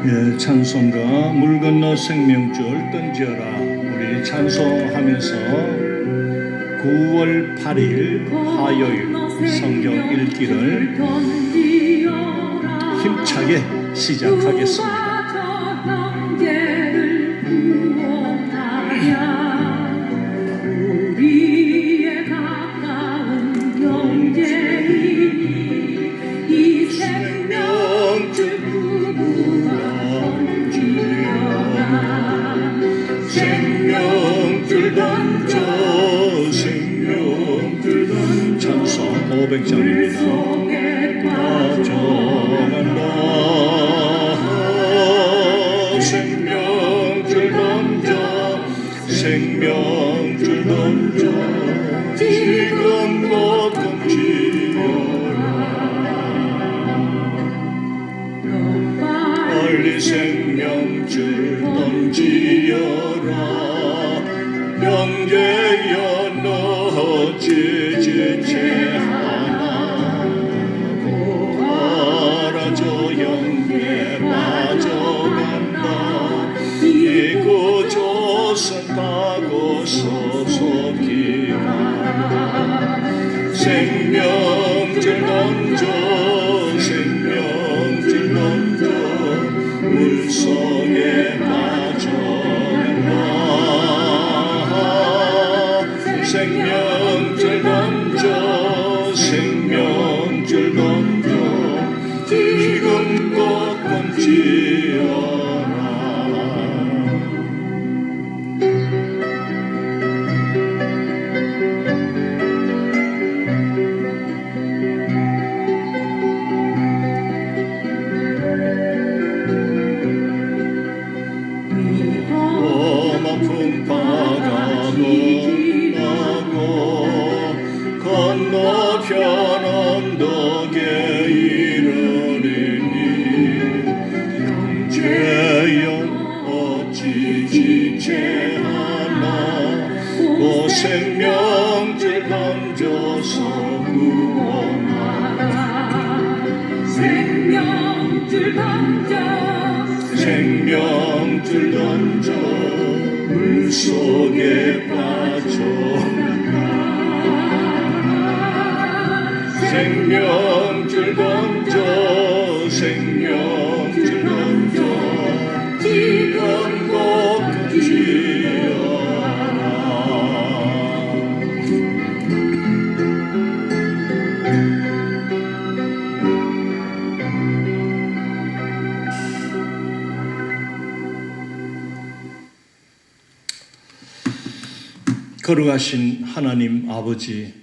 예, 찬송가 물 건너 생명줄 던져라 우리 찬송하면서 9월 8일 화요일 성경 읽기를 힘차게 시작하겠습니다. 생명줄 던져 생명줄 던져 찬송 500장입니다. 가져간다 생명줄 던져 생명줄 던져 지금 곧 던지어라 빨리 생명줄 던지어라 영계여 너 지지체 하나 고아라 저 영계 빠져간다 이고 조선 타고서 속기라 생명줄 던져 생명줄 던져 물속에 빠져간다 생명줄 던져 생명줄 던져 지금 곧 던지어라 몸 아픈 바다 건너편 언덕에 이르리니 형제여 어찌 지체하나 오 생명줄 던져서 구원하라 생명줄 던져 생명줄 던져 물속에 빠져간다 생명줄 던져 생명줄 던져 지금 곧 던지어라 거룩하신 하나님 아버지,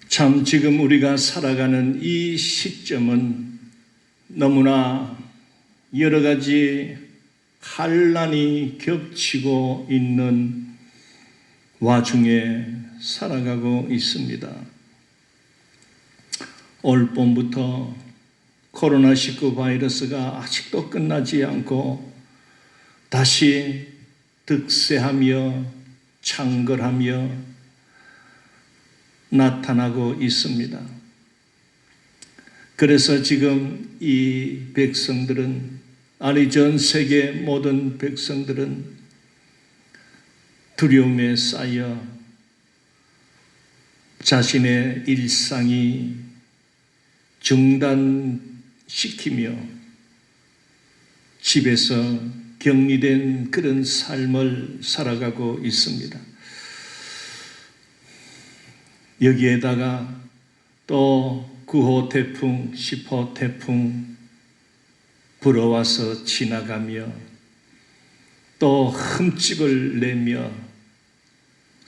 참 지금 우리가 살아가는 이 시점은 너무나 여러 가지 환난이 겹치고 있는 와중에 살아가고 있습니다. 올 봄부터 코로나19 바이러스가 아직도 끝나지 않고 다시 득세하며 창궐하며 나타나고 있습니다. 그래서 지금 이 백성들은, 아니 전 세계 모든 백성들은 두려움에 쌓여 자신의 일상이 중단시키며 집에서 격리된 그런 삶을 살아가고 있습니다. 여기에다가 또 9호 태풍, 10호 태풍 불어와서 지나가며 또 흠집을 내며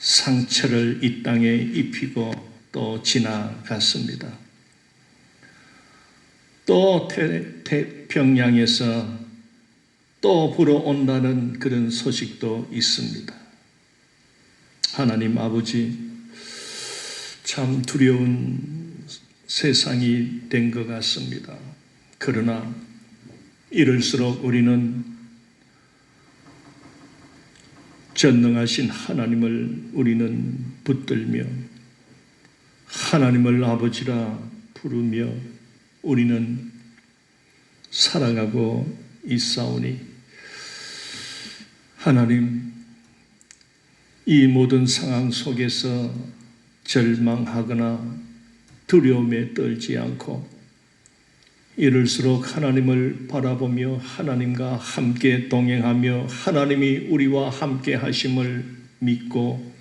상처를 이 땅에 입히고 또 지나갔습니다. 또 태평양에서 또 불어온다는 그런 소식도 있습니다. 하나님 아버지, 참 두려운 세상이 된 것 같습니다. 그러나 이럴수록 우리는 전능하신 하나님을 우리는 붙들며 하나님을 아버지라 부르며 우리는 살아가고 있사오니 하나님, 이 모든 상황 속에서 절망하거나 두려움에 떨지 않고 이럴수록 하나님을 바라보며 하나님과 함께 동행하며 하나님이 우리와 함께 하심을 믿고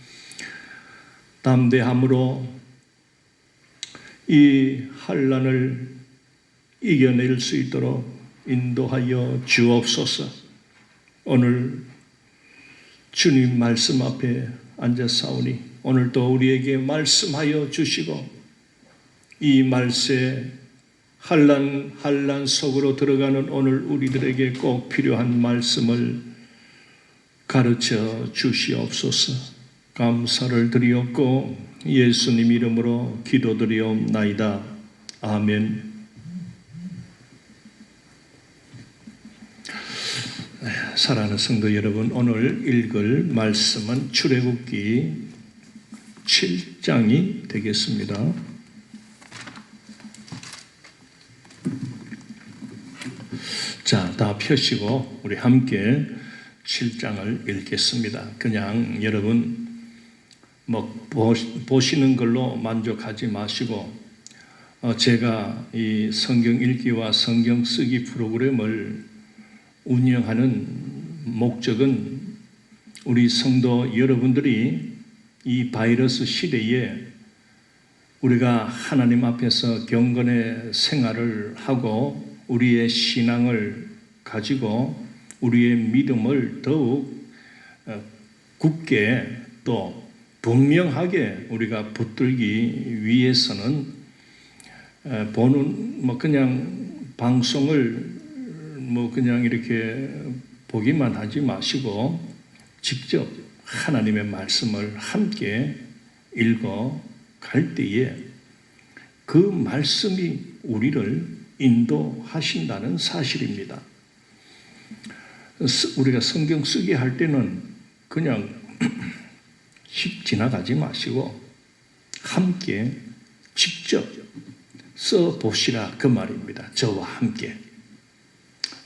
담대함으로 이 환난을 이겨낼 수 있도록 인도하여 주옵소서. 오늘 주님 말씀 앞에 앉아사오니 오늘도 우리에게 말씀하여 주시고 이 말세 환난 속으로 들어가는 오늘 우리들에게 꼭 필요한 말씀을 가르쳐 주시옵소서. 감사를 드리옵고 예수님 이름으로 기도드리옵나이다. 아멘. 사랑하는 성도 여러분, 오늘 읽을 말씀은 출애굽기 7장이 되겠습니다. 자, 다 펴시고 우리 함께 7장을 읽겠습니다. 그냥 여러분 보시는 걸로 만족하지 마시고 제가 이 성경 읽기와 성경 쓰기 프로그램을 운영하는 목적은 우리 성도 여러분들이 이 바이러스 시대에 우리가 하나님 앞에서 경건의 생활을 하고 우리의 신앙을 가지고 우리의 믿음을 더욱 굳게 또 분명하게 우리가 붙들기 위해서는 보는 그냥 방송을 그냥 이렇게 보기만 하지 마시고 직접 하나님의 말씀을 함께 읽어 갈 때에 그 말씀이 우리를 인도하신다는 사실입니다. 우리가 성경 쓰기 할 때는 그냥 휙 지나가지 마시고 함께 직접 써보시라 그 말입니다. 저와 함께.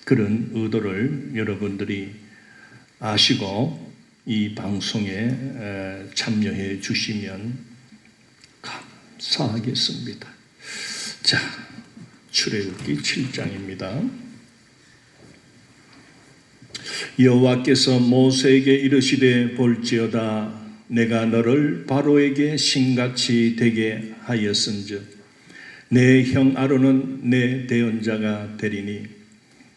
그런 의도를 여러분들이 아시고 이 방송에 참여해 주시면 감사하겠습니다. 자, 출애굽기 7장입니다. 여호와께서 모세에게 이르시되 볼지어다 내가 너를 바로에게 신같이 되게 하였은즉 내 형 아론은 내 대언자가 되리니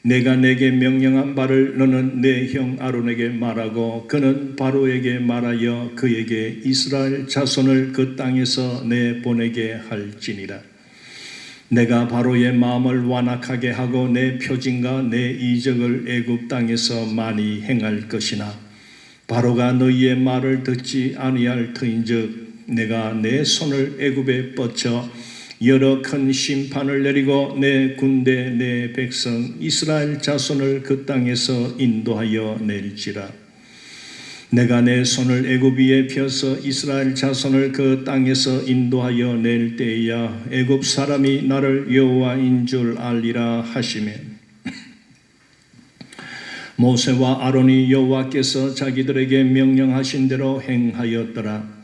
내가 내게 명령한 바를 너는 내 형 아론에게 말하고 그는 바로에게 말하여 그에게 이스라엘 자손을 그 땅에서 내보내게 할지니라. 내가 바로의 마음을 완악하게 하고 내 표징과 내 이적을 애굽 땅에서 많이 행할 것이나 바로가 너희의 말을 듣지 아니할 터인즉 내가 내 손을 애굽에 뻗쳐 여러 큰 심판을 내리고 내 군대 내 백성 이스라엘 자손을 그 땅에서 인도하여 낼지라. 내가 내 손을 애굽 위에 펴서 이스라엘 자손을 그 땅에서 인도하여 낼 때에야 애굽 사람이 나를 여호와인 줄 알리라 하시매 모세와 아론이 여호와께서 자기들에게 명령하신 대로 행하였더라.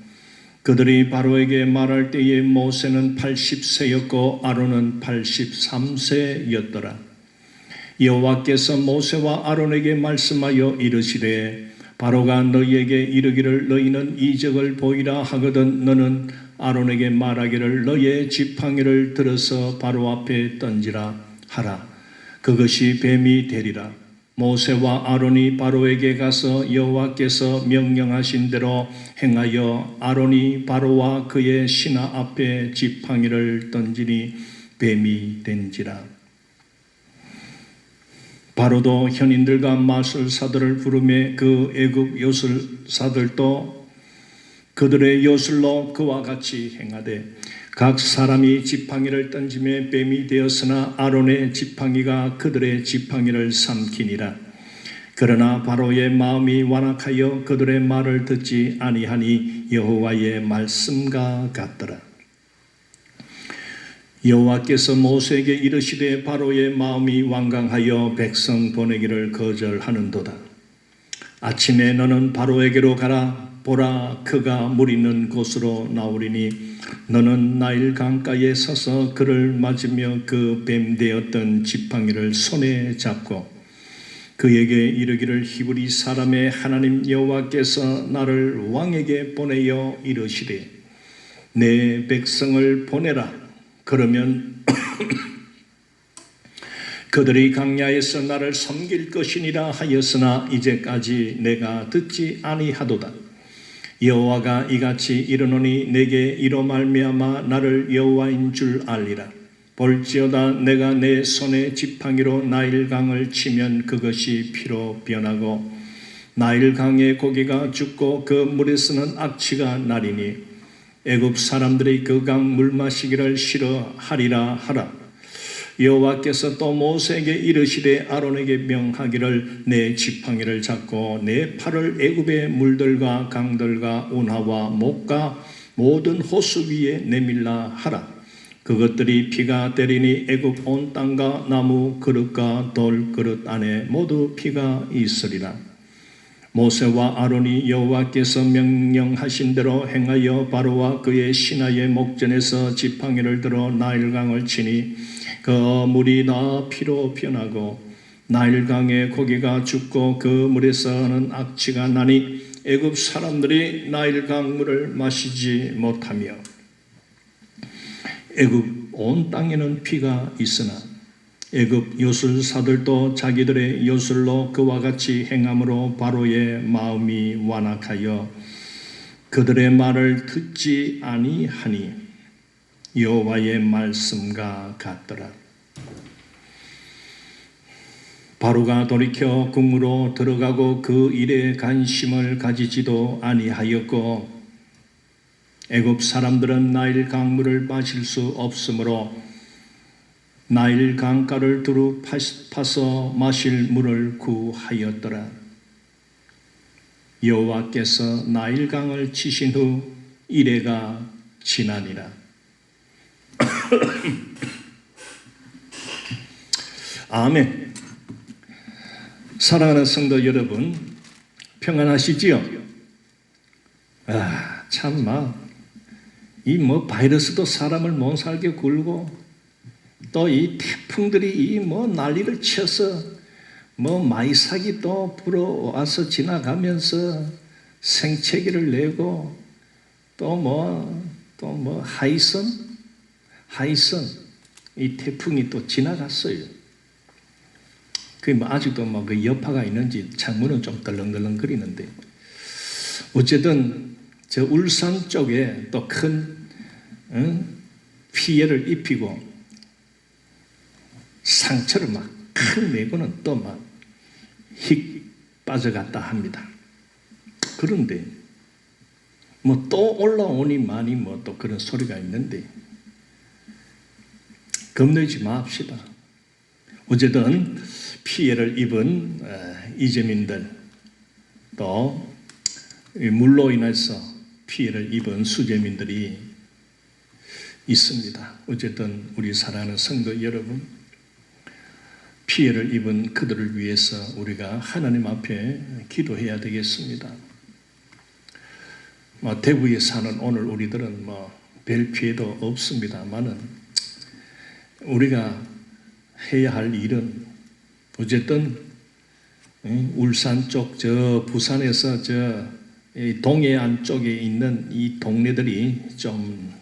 그들이 바로에게 말할 때에 모세는 80세였고 아론은 83세였더라. 여호와께서 모세와 아론에게 말씀하여 이르시되 바로가 너희에게 이르기를 너희는 이적을 보이라 하거든 너는 아론에게 말하기를 너의 지팡이를 들어서 바로 앞에 던지라 하라. 그것이 뱀이 되리라. 모세와 아론이 바로에게 가서 여호와께서 명령하신 대로 행하여 아론이 바로와 그의 신하 앞에 지팡이를 던지니 뱀이 된지라. 바로도 현인들과 마술사들을 부르매 그 애굽 요술사들도 그들의 요술로 그와 같이 행하되 각 사람이 지팡이를 던지며 뱀이 되었으나 아론의 지팡이가 그들의 지팡이를 삼키니라. 그러나 바로의 마음이 완악하여 그들의 말을 듣지 아니하니 여호와의 말씀과 같더라. 여호와께서 모세에게 이르시되 바로의 마음이 완강하여 백성 보내기를 거절하는도다. 아침에 너는 바로에게로 가라. 보라, 그가 물 있는 곳으로 나오리니 너는 나일 강가에 서서 그를 맞으며 그 뱀 되었던 지팡이를 손에 잡고 그에게 이르기를 히브리 사람의 하나님 여호와께서 나를 왕에게 보내어 이르시되 내 백성을 보내라. 그러면 그들이 강야에서 나를 섬길 것이니라 하였으나 이제까지 내가 듣지 아니하도다. 여호와가 이같이 이르노니 내게 이로 말미암아 나를 여호와인 줄 알리라. 볼지어다 내가 내 손에 지팡이로 나일강을 치면 그것이 피로 변하고 나일강의 고기가 죽고 그 물에서는 악취가 나리니 애굽 사람들이 그 강 물 마시기를 싫어하리라 하라. 여호와께서 또 모세에게 이르시되 아론에게 명하기를 내 지팡이를 잡고 내 팔을 애굽의 물들과 강들과 운하와 목과 모든 호수 위에 내밀라 하라. 그것들이 피가 되리니 애굽 온 땅과 나무 그릇과 돌 그릇 안에 모두 피가 있으리라. 모세와 아론이 여호와께서 명령하신 대로 행하여 바로와 그의 신하의 목전에서 지팡이를 들어 나일강을 치니 그 물이 다 피로 변하고 나일강의 고기가 죽고 그 물에서는 악취가 나니 애굽 사람들이 나일강 물을 마시지 못하며 애굽 온 땅에는 피가 있으나 애굽 요술사들도 자기들의 요술로 그와 같이 행함으로 바로의 마음이 완악하여 그들의 말을 듣지 아니하니 여호와의 말씀과 같더라. 바로가 돌이켜 궁으로 들어가고 그 일에 관심을 가지지도 아니하였고 애굽 사람들은 나일 강물을 마실 수 없으므로 나일 강가를 두루 파서 마실 물을 구하였더라. 여호와께서 나일 강을 치신 후 이래가 지나니라. 아멘. 사랑하는 성도 여러분, 평안하시지요? 참마 이 바이러스도 사람을 못 살게 굴고 또 이 태풍들이 난리를 쳐서 마이삭이 또 불어와서 지나가면서 생채기를 내고 또 하이선 이 태풍이 또 지나갔어요. 아직도 그 여파가 있는지 창문은 좀 덜렁덜렁 거리는데 어쨌든 저 울산 쪽에 또 큰 피해를 입히고 상처를 큰 내고는 또 휙 빠져갔다 합니다. 그런데 또 올라오니만이 또 그런 소리가 있는데 겁내지 맙시다. 어쨌든 피해를 입은 이재민들 또 물로 인해서 피해를 입은 수재민들이 있습니다. 어쨌든 우리 사랑하는 성도 여러분, 피해를 입은 그들을 위해서 우리가 하나님 앞에 기도해야 되겠습니다. 대구에 사는 오늘 우리들은 별 피해도 없습니다만은 우리가 해야 할 일은 어쨌든 울산 쪽 저 부산에서 저 동해안 쪽에 있는 이 동네들이 좀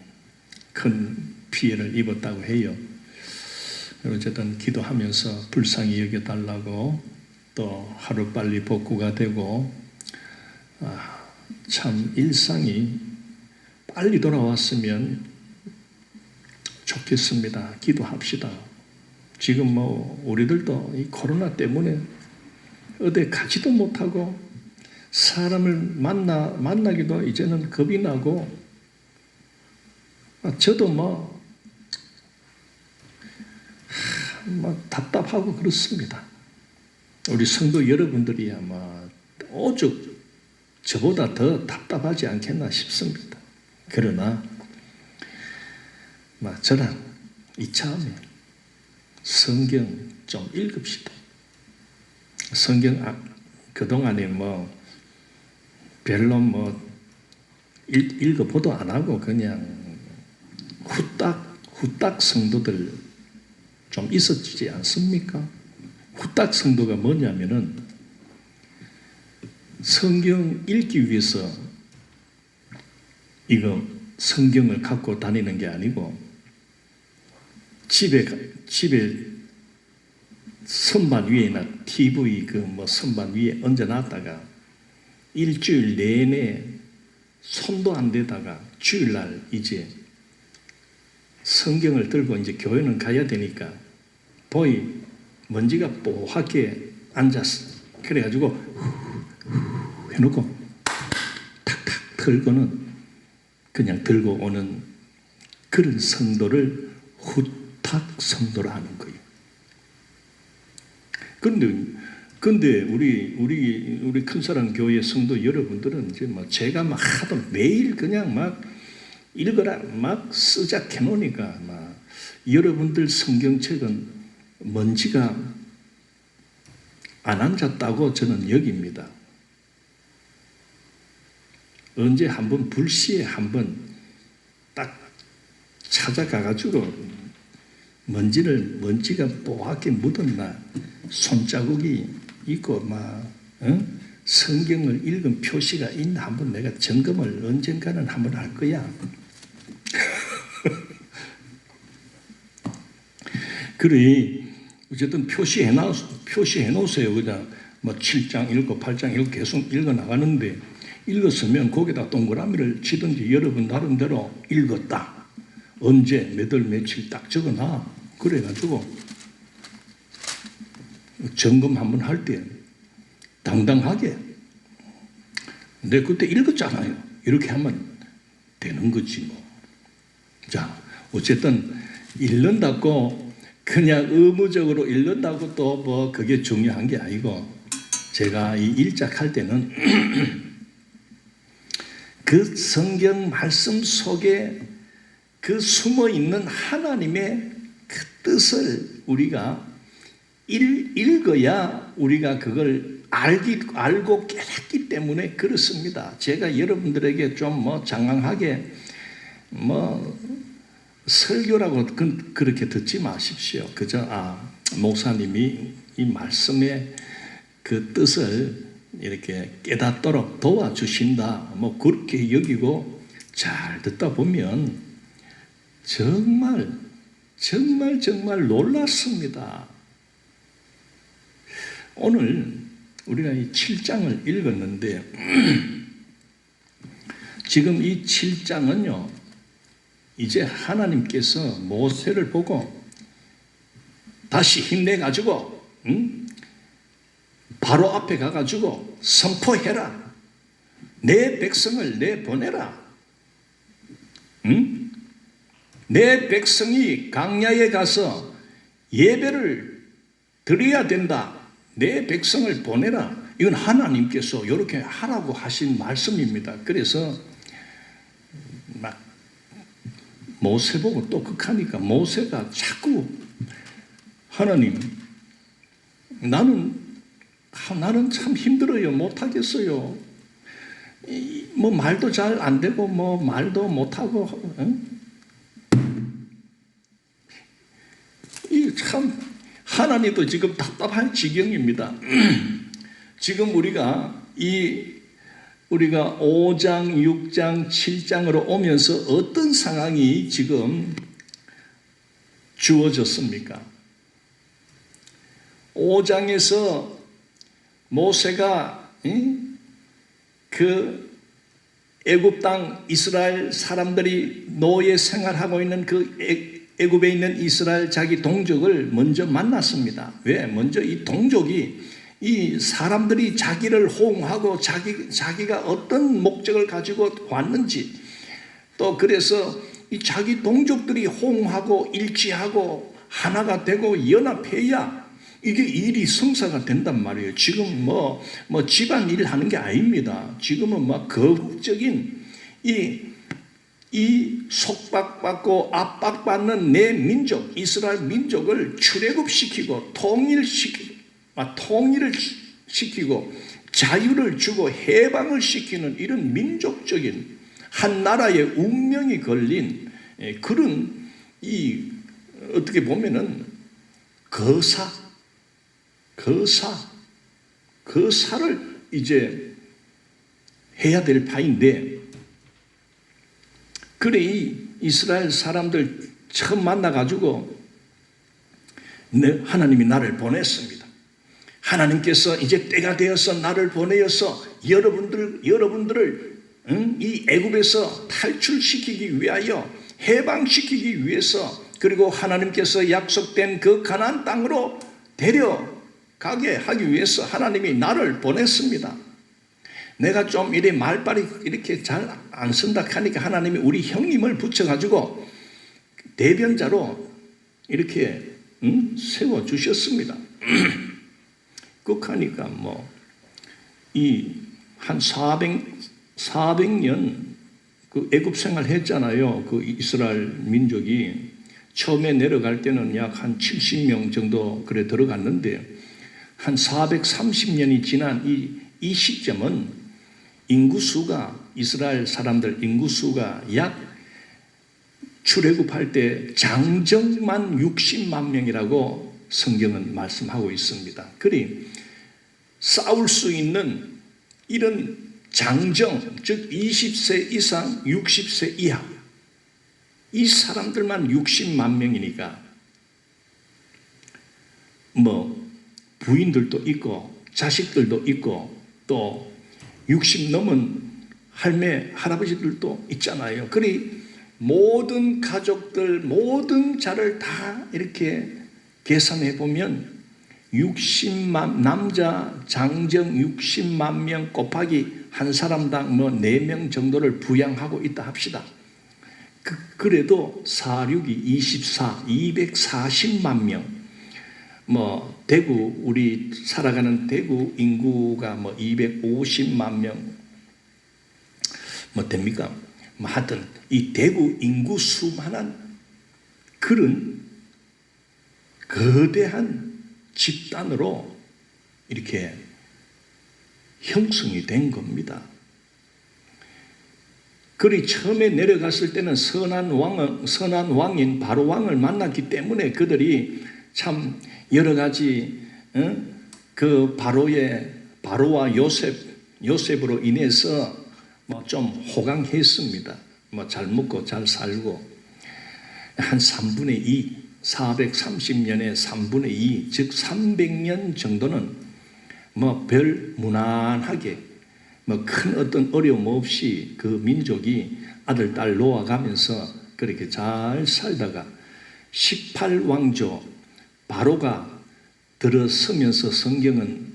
큰 피해를 입었다고 해요. 어쨌든 기도하면서 불쌍히 여겨달라고 또 하루빨리 복구가 되고 참 일상이 빨리 돌아왔으면 좋겠습니다. 기도합시다. 지금 우리들도 이 코로나 때문에 어디 가지도 못하고 사람을 만나기도 이제는 겁이 나고 저도 답답하고 그렇습니다. 우리 성도 여러분들이야 오죽 저보다 더 답답하지 않겠나 싶습니다. 그러나 저는 이참에 성경 좀 읽읍시다. 성경 그동안에 뭐 별로 뭐 읽어보도 안 하고 그냥 후딱 성도들 좀 있었지 않습니까? 후딱 성도가 뭐냐면은 성경 읽기 위해서 이거 성경을 갖고 다니는 게 아니고 집에 선반 위에나 TV 그 뭐 선반 위에 얹어놨다가 일주일 내내 손도 안 대다가 주일날 이제 성경을 들고 이제 교회는 가야 되니까 보이 먼지가 뽀얗게 앉았어. 그래가지고 해놓고 탁탁 털고는 그냥 들고 오는 그런 성도를 후탁 성도라 하는 거예요. 근데 우리 큰사랑 교회 성도 여러분들은 이제 뭐 제가 막 하도 매일 그냥 막 읽어라 막 쓰작해 놓으니까 막 여러분들 성경책은 먼지가 안 앉았다고 저는 여깁니다. 언제 한번 불시에 한번 딱 찾아가가지고 먼지가 뽀얗게 묻었나 손자국이 있고 막 성경을 읽은 표시가 있나 한번 내가 점검을 언젠가는 한번 할 거야. 그래 어쨌든 표시해 놓으세요. 그냥 뭐 7장 읽고 8장 읽고 계속 읽어 나가는데 읽었으면 거기다 동그라미를 치든지 여러분 나름대로 읽었다. 언제 몇 월 며칠 딱 적어놔. 그래가지고 점검 한번 할 때 당당하게 내 그때 읽었잖아요. 이렇게 하면 되는 거지 뭐. 자, 어쨌든 읽는다고 그냥 의무적으로 읽는다고 또 뭐 그게 중요한 게 아니고 제가 이 일작할 때는 그 성경 말씀 속에 그 숨어 있는 하나님의 그 뜻을 우리가 읽어야 우리가 그걸 알고 깨닫기 때문에 그렇습니다. 제가 여러분들에게 좀 뭐 장황하게 뭐 설교라고 그렇게 듣지 마십시오. 그저 목사님이 이 말씀의 그 뜻을 이렇게 깨닫도록 도와주신다. 뭐 그렇게 여기고 잘 듣다 보면 정말 놀랐습니다. 오늘 우리가 이 7장을 읽었는데 지금 이 7장은요 이제 하나님께서 모세를 보고 다시 힘내가지고 바로 앞에 가가지고 선포해라. 내 백성을 내보내라. 내 백성이 광야에 가서 예배를 드려야 된다. 내 백성을 보내라. 이건 하나님께서 이렇게 하라고 하신 말씀입니다. 그래서 막 모세 보고 또 극하니까 모세가 자꾸 하나님 나는 참 힘들어요. 못하겠어요. 뭐 말도 잘 안 되고 뭐 말도 못하고 이 참 하나님도 지금 답답한 지경입니다. 지금 우리가 5장, 6장, 7장으로 오면서 어떤 상황이 지금 주어졌습니까? 5장에서 모세가 그 애굽 땅 이스라엘 사람들이 노예 생활하고 있는 그 애굽에 있는 이스라엘 자기 동족을 먼저 만났습니다. 왜? 먼저 이 동족이 이 사람들이 자기를 호응하고 자기가 어떤 목적을 가지고 왔는지 또 그래서 이 자기 동족들이 호응하고 일치하고 하나가 되고 연합해야 이게 일이 성사가 된단 말이에요. 지금 뭐 집안 일을 하는 게 아닙니다. 지금은 막 거국적인 이 이 속박받고 압박받는 내 민족 이스라엘 민족을 출애굽시키고 통일을 시키고 자유를 주고 해방을 시키는 이런 민족적인 한 나라의 운명이 걸린 그런 이 어떻게 보면은 거사를 이제 해야 될 파인데, 그래 이 이스라엘 사람들 처음 만나가지고 하나님이 나를 보냈습니다. 하나님께서 이제 때가 되어서 나를 보내어서 여러분들을 이 애굽에서 탈출시키기 위하여 해방시키기 위해서, 그리고 하나님께서 약속된 그 가나안 땅으로 데려가게 하기 위해서 하나님이 나를 보냈습니다. 내가 좀 이래 말빨이 이렇게 잘 안 쓴다 하니까 하나님이 우리 형님을 붙여가지고 대변자로 이렇게 세워주셨습니다. 그하니까 뭐 이 한 400년 그 애굽 생활 했잖아요. 그 이스라엘 민족이 처음에 내려갈 때는 약 한 70명 정도 그래 들어갔는데, 한 430년이 지난 이 시점은 인구수가, 이스라엘 사람들 인구수가 약 출애굽할 때 장정만 60만 명이라고 성경은 말씀하고 있습니다. 그리 싸울 수 있는 이런 장정, 즉 20세 이상 60세 이하, 이 사람들만 60만 명이니까 뭐 부인들도 있고 자식들도 있고 또 60 넘은 할매 할아버지들도 있잖아요. 그리 모든 가족들 모든 자를 다 이렇게 계산해 보면 60만, 남자 장정 60만 명 곱하기 한 사람당 뭐 4명 정도를 부양하고 있다 합시다. 그래도 4, 6이 24, 240만 명. 뭐 대구, 우리 살아가는 대구 인구가 뭐 250만 명 뭐 됩니까? 뭐 하여튼 이 대구 인구 수만한 그런 거대한 집단으로 이렇게 형성이 된 겁니다. 그리 처음에 내려갔을 때는 선한 왕인 바로 왕을 만났기 때문에 그들이 참 여러 가지 그 바로와 요셉으로 인해서 뭐 좀 호강했습니다. 뭐 잘 먹고 잘 살고 한 3분의 2, 430년에 3분의 2, 즉 300년 정도는 뭐 별 무난하게 뭐 큰 어떤 어려움 없이 그 민족이 아들 딸 놓아가면서 그렇게 잘 살다가 18왕조 바로가 들어서면서 성경은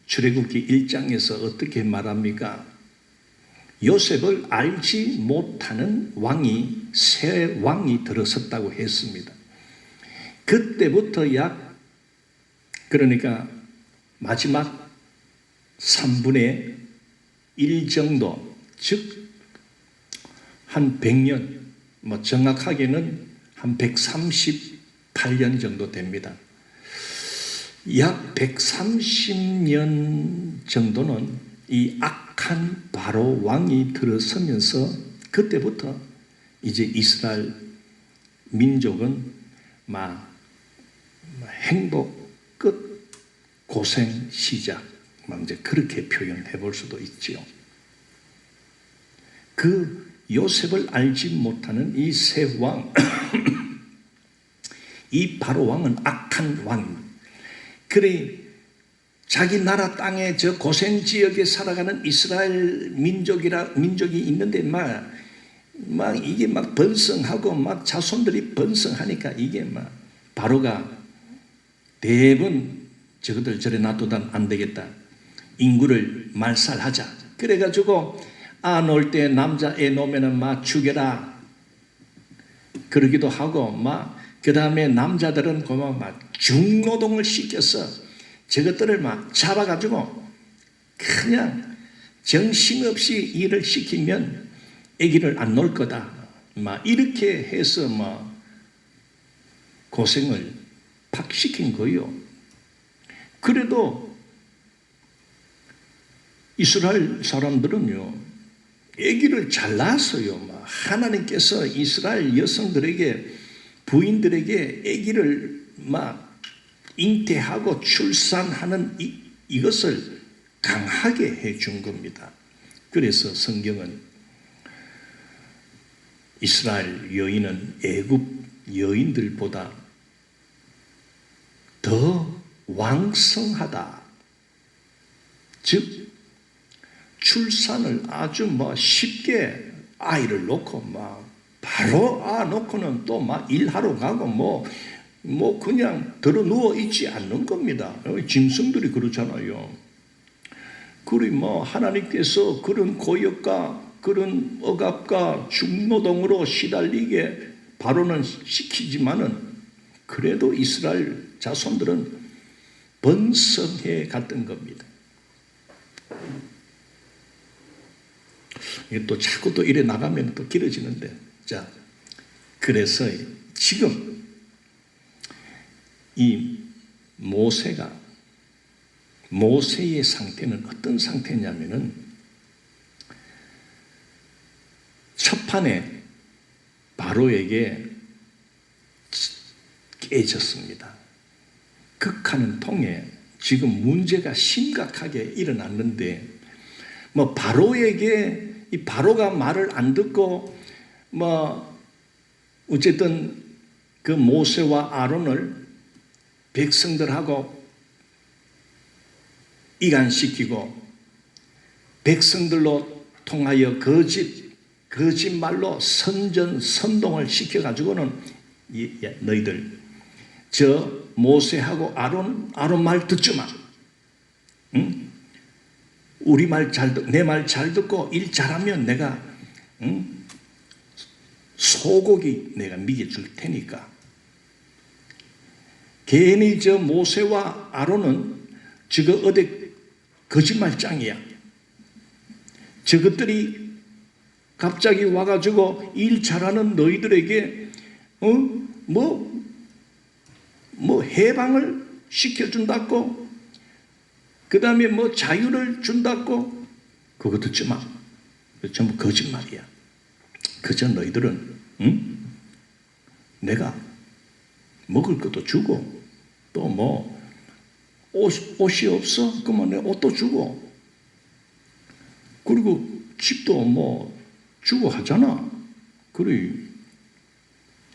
출애굽기 1장에서 어떻게 말합니까? 요셉을 알지 못하는 왕이, 새 왕이 들어섰다고 했습니다. 그때부터 그러니까 마지막 3분의 1 정도, 즉 한 100년, 뭐 정확하게는 한 138년 정도 됩니다. 약 130년 정도는 이 악한 바로 왕이 들어서면서 그때부터 이제 이스라엘 민족은 막 행복 끝, 고생 시작, 막 이제 그렇게 표현해 볼 수도 있지요. 그 요셉을 알지 못하는 이 새 왕, 이 바로 왕은 악한 왕입니다. 그래 자기 나라 땅에 저 고센 지역에 살아가는 이스라엘 민족이 있는데 막 이게 막 번성하고 막 자손들이 번성하니까 이게 막 바로가 대부분 저것들 저래 놔두면 안 되겠다. 인구를 말살하자. 그래가지고 놓을 때 남자애 놓으면은 막 죽여라. 그러기도 하고 그 다음에 남자들은 막 중노동을 시켜서 저것들을 막 잡아가지고 그냥 정신없이 일을 시키면 아기를 안 놓을 거다. 막 이렇게 해서 막 고생을 팍 시킨 거요. 그래도 이스라엘 사람들은요, 아기를 잘 낳았어요. 막 하나님께서 이스라엘 여성들에게, 부인들에게 아기를 막 잉태하고 출산하는 이것을 강하게 해준 겁니다. 그래서 성경은 이스라엘 여인은 애굽 여인들보다 더 왕성하다. 즉 출산을 아주 쉽게 아이를 놓고 바로 놓고는 또 일하러 가고 그냥 들어 누워 있지 않는 겁니다. 짐승들이 그렇잖아요. 그리고 하나님께서 그런 고역과 그런 억압과 중노동으로 시달리게 바로는 시키지만은 그래도 이스라엘 자손들은 번성해 갔던 겁니다. 이게 또 자꾸 또 이래 나가면 또 길어지는데, 자, 그래서 지금 이 모세의 상태는 어떤 상태냐면은 첫판에 바로에게 깨졌습니다. 극하는 통에 지금 문제가 심각하게 일어났는데, 바로에게 이 바로가 말을 안 듣고 어쨌든 그 모세와 아론을 백성들하고 이간시키고 백성들로 통하여 거짓말로 선동을 시켜가지고는 너희들 저 모세하고 아론 말 듣지 마. 응? 우리 말 내 말 잘 듣고 일 잘하면 내가 소고기 내가 먹여줄 테니까. 괜히 저 모세와 아론은 저거 어디 거짓말장이야. 저것들이 갑자기 와가지고 일 잘하는 너희들에게 해방을 시켜준다고, 그 다음에 자유를 준다고, 그거 듣지 마. 전부 거짓말이야. 그저 너희들은 내가 먹을 것도 주고 또 옷이 없어? 그러면 내 옷도 주고, 그리고 집도 주고 하잖아. 그래,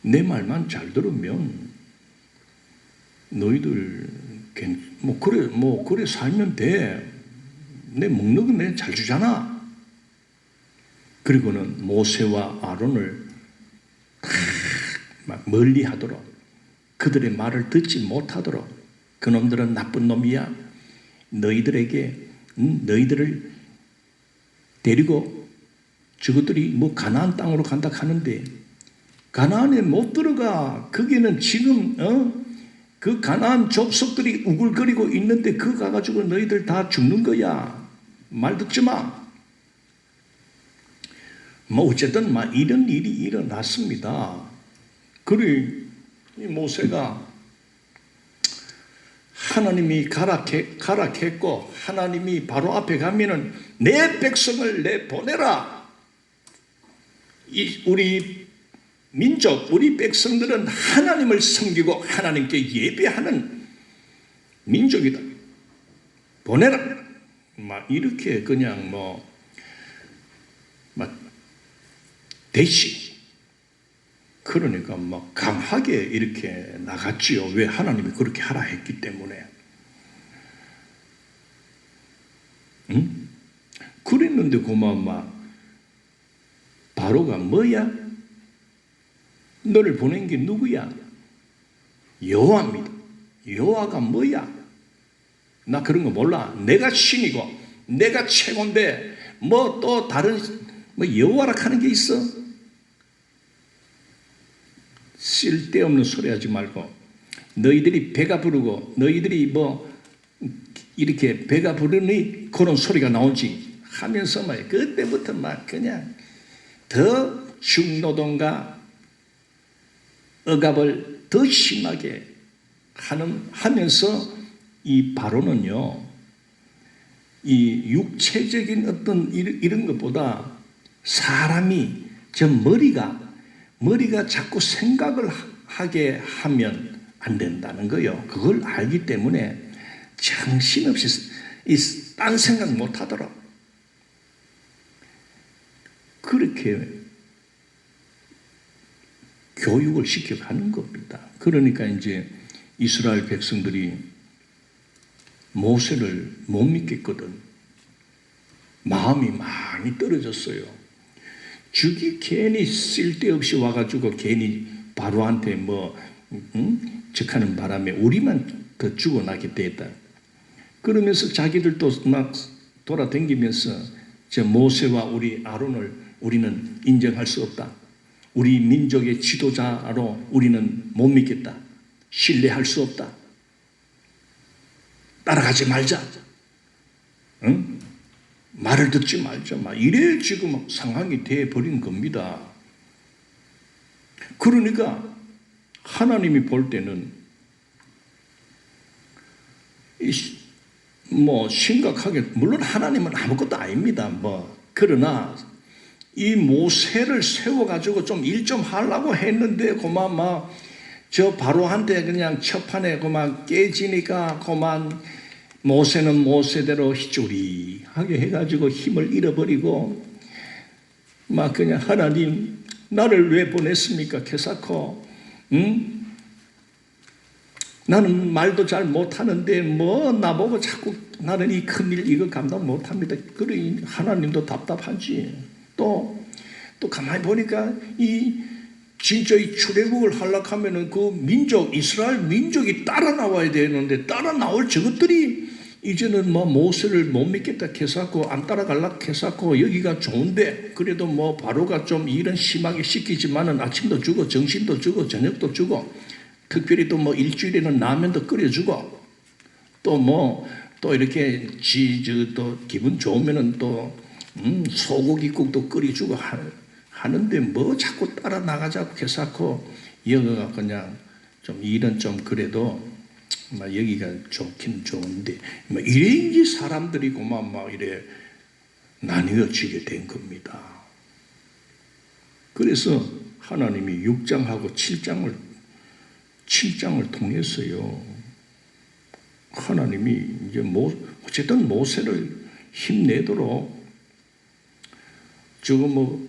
내 말만 잘 들으면 너희들 그래 살면 돼. 내 먹는 거 내가 잘 주잖아. 그리고는 모세와 아론을 막 멀리 하도록, 그들의 말을 듣지 못하도록, 그놈들은 나쁜 놈이야. 너희들을 데리고 저것들이 가나안 땅으로 간다 하는데 가나안에 못 들어가. 거기는 지금 그 가나안 족속들이 우글거리고 있는데 그 가가지고 너희들 다 죽는 거야. 말 듣지 마. 어쨌든 이런 일이 일어났습니다. 그래, 이 모세가 하나님이 가락했고 하나님이 바로 앞에 가면은 내 백성을 내보내라. 우리 민족, 우리 백성들은 하나님을 섬기고 하나님께 예배하는 민족이다. 보내라. 이렇게 그냥 대시. 그러니까 강하게 이렇게 나갔지요. 왜? 하나님이 그렇게 하라 했기 때문에. 응? 그랬는데 바로가 뭐야? 너를 보낸 게 누구야? 여호와입니다. 여호와가 뭐야? 나 그런 거 몰라. 내가 신이고 내가 최고인데 또 다른 여호와라 하는 게 있어? 쓸데없는 소리 하지 말고, 너희들이 배가 부르고 너희들이 이렇게 배가 부르니 그런 소리가 나오지 하면서 그때부터 그냥 더 중노동과 억압을 더 심하게 하면서 이 바로는요, 이 육체적인 어떤 이런 것보다 사람이 저 머리가 자꾸 생각을 하게 하면 안 된다는 거예요. 그걸 알기 때문에 정신없이 딴 생각 못 하더라. 그렇게 교육을 시켜가는 겁니다. 그러니까 이제 이스라엘 백성들이 모세를 못 믿겠거든. 마음이 많이 떨어졌어요. 죽이 괜히 쓸데없이 와가지고 괜히 바로한테 적하는 바람에 우리만 더 죽어나게 됐다. 그러면서 자기들도 막 돌아다니면서 저 모세와 우리 아론을 우리는 인정할 수 없다. 우리 민족의 지도자로 우리는 못 믿겠다. 신뢰할 수 없다. 따라가지 말자. 응? 말을 듣지 말자. 이래 지금 상황이 돼버린 겁니다. 그러니까 하나님이 볼 때는 심각하게, 물론 하나님은 아무것도 아닙니다. 그러나 이 모세를 세워가지고 좀 일 좀 하려고 했는데 저 바로한테 그냥 첫판에 깨지니까 모세는 모세대로 희조리하게 해가지고 힘을 잃어버리고 그냥 하나님 나를 왜 보냈습니까? 개사코 나는 말도 잘 못하는데 나보고 자꾸 나는 이 큰일 이거 감당 못합니다. 그래 하나님도 답답하지. 또 가만히 보니까 진짜 이 출애굽을 하려고 하면은 그 민족, 이스라엘 민족이 따라 나와야 되는데 따라 나올 저것들이 이제는 모세를 못 믿겠다 해서 안 따라갈라 해서 여기가 좋은데 그래도 바로가 좀 일은 심하게 시키지만은 아침도 주고 점심도 주고 저녁도 주고 특별히 또 일주일에는 라면도 끓여주고 또 이렇게 또 기분 좋으면은 또 소고기국도 끓여주고 하는데 자꾸 따라 나가자고 해서 여기가 그냥 좀 일은 좀 그래도 여기가 좋긴 좋은데 이래 사람들이 이래 나뉘어지게 된 겁니다. 그래서 하나님이 6장하고 7장을 통해서요, 하나님이 이제 어쨌든 모세를 힘내도록 지금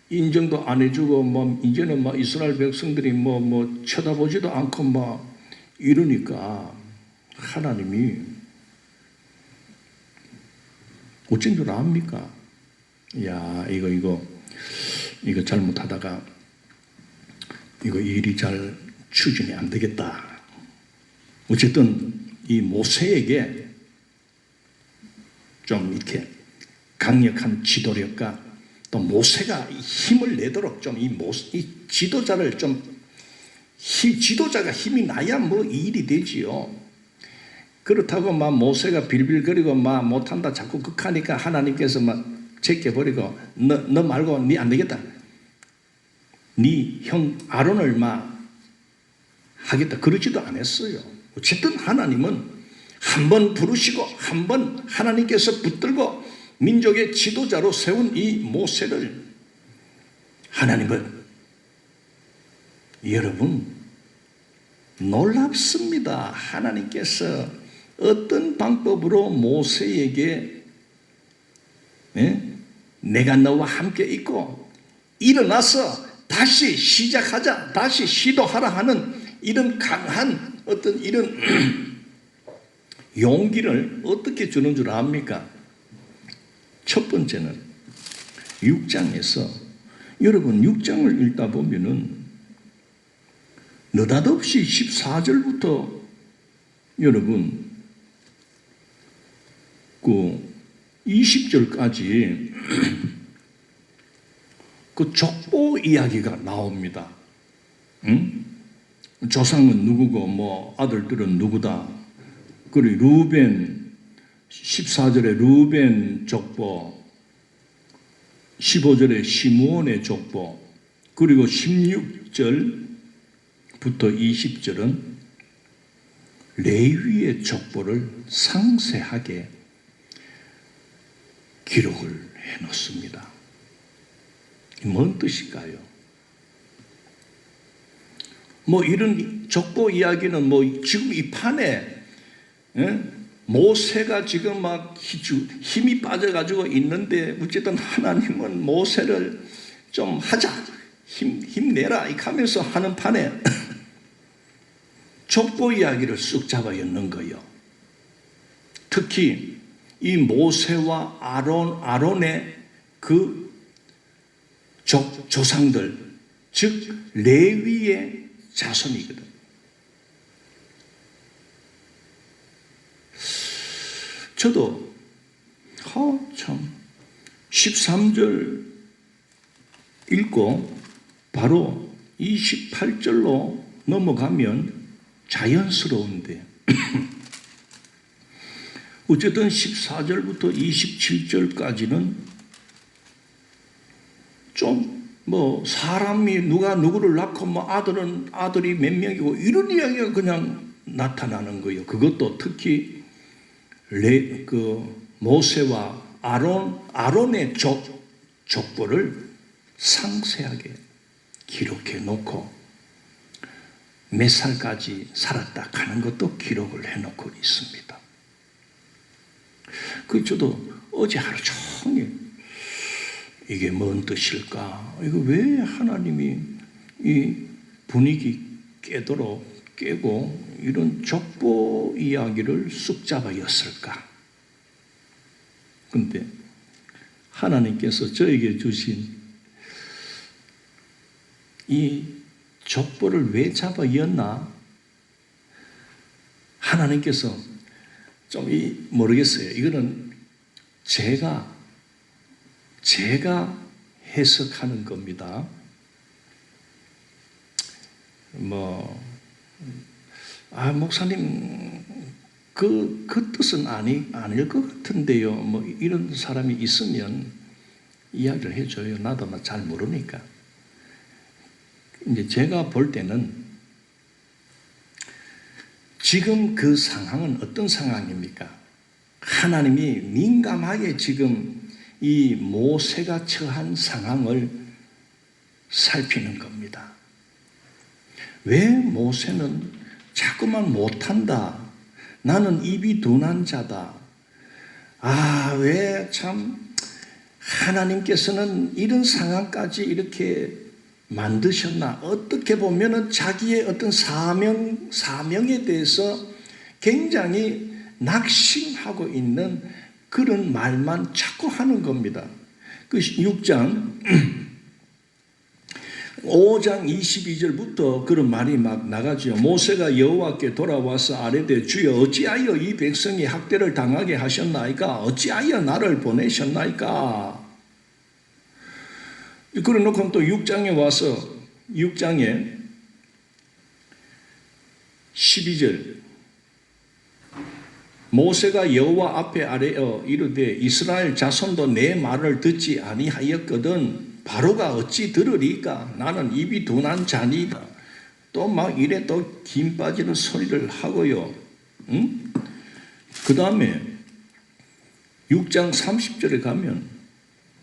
인정도 안 해주고 이제는 이스라엘 백성들이 쳐다보지도 않고 이러니까 하나님이 어쩐 줄 압니까? 야 이거 잘못하다가 이거 일이 잘 추진이 안 되겠다. 어쨌든 이 모세에게 좀 이렇게 강력한 지도력과 또 모세가 힘을 내도록 좀 이 지도자를 지도자가 힘이 나야 이 일이 되지요. 그렇다고 모세가 빌빌거리고 못한다 자꾸 극하니까 하나님께서 제껴버리고 너 말고 니 안 되겠다. 니 형 아론을 하겠다. 그러지도 않았어요. 어쨌든 하나님은 한 번 부르시고 한 번 하나님께서 붙들고 민족의 지도자로 세운 이 모세를 하나님은 여러분 놀랍습니다. 하나님께서 어떤 방법으로 모세에게 내가 너와 함께 있고 일어나서 다시 시작하자, 다시 시도하라 하는 이런 강한 어떤 이런 용기를 어떻게 주는 줄 압니까? 첫 번째는 6장에서 여러분 6장을 읽다 보면은 느닷없이 14절부터 여러분 그 20절까지 그 족보 이야기가 나옵니다. 조상은 누구고 아들들은 누구다. 그리고 루벤 14절에 루벤 족보 15절에 시므온의 족보, 그리고 16절부터 20절은 레위의 족보를 상세하게 기록을 해놓습니다. 뭔 뜻일까요? 이런 족보 이야기는 지금 이 판에 모세가 지금 막 힘이 빠져가지고 있는데 어쨌든 하나님은 모세를 좀 하자, 힘내라 이렇게 하면서 하는 판에 족보 이야기를 쑥 잡아 엮는 거예요. 특히 이 모세와 아론의 그 조상들, 즉 레위의 자손이거든. 저도 참 13절 읽고 바로 28절로 넘어가면 자연스러운데 어쨌든 14절부터 27절까지는 좀 사람이 누가 누구를 낳고 아들이 몇 명이고 이런 이야기가 그냥 나타나는 거예요. 그것도 특히 모세와 아론의 족보를 상세하게 기록해 놓고 몇 살까지 살았다 하는 것도 기록을 해 놓고 있습니다. 저도 어제 하루 종일 이게 뭔 뜻일까? 이거 왜 하나님이 이 분위기 깨고 이런 족보 이야기를 쑥 잡아 였을까? 근데 하나님께서 저에게 주신 이 족보를 왜 잡아 였나? 하나님께서 좀 모르겠어요. 이거는 제가 해석하는 겁니다. 목사님, 그 뜻은 아닐 것 같은데요. 이런 사람이 있으면 이야기를 해줘요. 나도 잘 모르니까. 이제 제가 볼 때는 지금 그 상황은 어떤 상황입니까? 하나님이 민감하게 지금 이 모세가 처한 상황을 살피는 겁니다. 왜 모세는 자꾸만 못한다. 나는 입이 둔한 자다. 왜 참 하나님께서는 이런 상황까지 이렇게 만드셨나? 어떻게 보면은 자기의 어떤 사명에 대해서 굉장히 낙심하고 있는 그런 말만 자꾸 하는 겁니다. 그 6장 5장 22절부터 그런 말이 막 나가죠. 모세가 여호와께 돌아와서 아뢰되 주여 어찌하여 이 백성이 학대를 당하게 하셨나이까? 어찌하여 나를 보내셨나이까? 그래 놓고 또 6장에 와서 6장에 12절 모세가 여호와 앞에 아뢰어 이르되 이스라엘 자손도 내 말을 듣지 아니하였거든 바로가 어찌 들으리까? 나는 입이 둔한 자니이다. 또 막 이래 또 김 빠지는 소리를 하고요. 그 다음에 6장 30절에 가면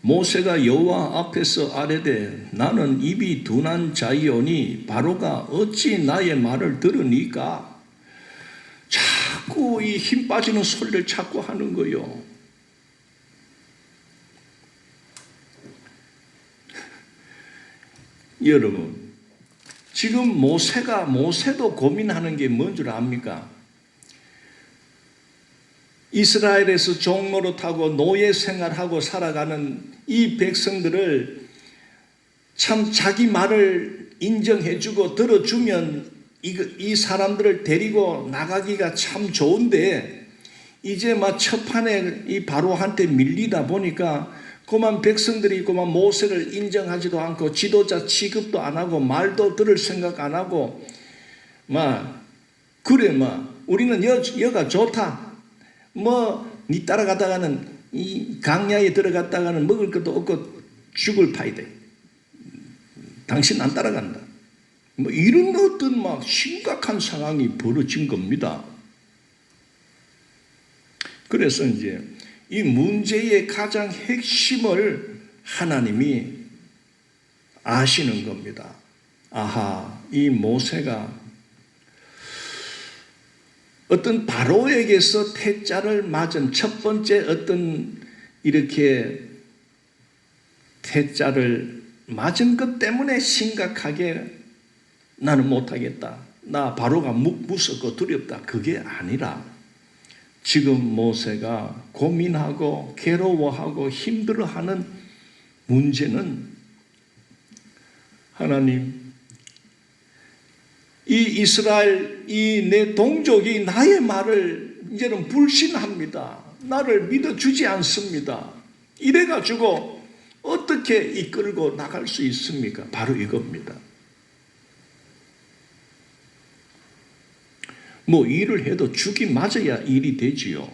모세가 여호와 앞에서 아뢰되 나는 입이 둔한 자이오니 바로가 어찌 나의 말을 들으니까? 자꾸 이 힘 빠지는 소리를 자꾸 하는 거요. 여러분, 지금 모세도 고민하는 게 뭔 줄 압니까? 이스라엘에서 종노릇하고 노예 생활하고 살아가는 이 백성들을 참 자기 말을 인정해주고 들어주면 이 사람들을 데리고 나가기가 참 좋은데 이제 막 첫판에 이 바로한테 밀리다 보니까 그만 백성들이 그만 모세를 인정하지도 않고 지도자 취급도 안 하고 말도 들을 생각 안 하고 우리는 여가 좋다. 니 따라가다가는 이 강야에 들어갔다가는 먹을 것도 없고 죽을 파야 돼. 당신 안 따라간다. 뭐 이런 어떤 막 심각한 상황이 벌어진 겁니다. 그래서 이제 이 문제의 가장 핵심을 하나님이 아시는 겁니다. 아하, 이 모세가 어떤 바로에게서 태자를 맞은 첫 번째 어떤 이렇게 태자를 맞은 것 때문에 심각하게 나는 못하겠다. 나 바로가 무섭고 두렵다. 그게 아니라 지금 모세가 고민하고 괴로워하고 힘들어하는 문제는 하나님, 이 이스라엘, 이 내 동족이 나의 말을 이제는 불신합니다. 나를 믿어주지 않습니다. 이래가지고 어떻게 이끌고 나갈 수 있습니까? 바로 이겁니다. 뭐 일을 해도 죽이 맞아야 일이 되지요.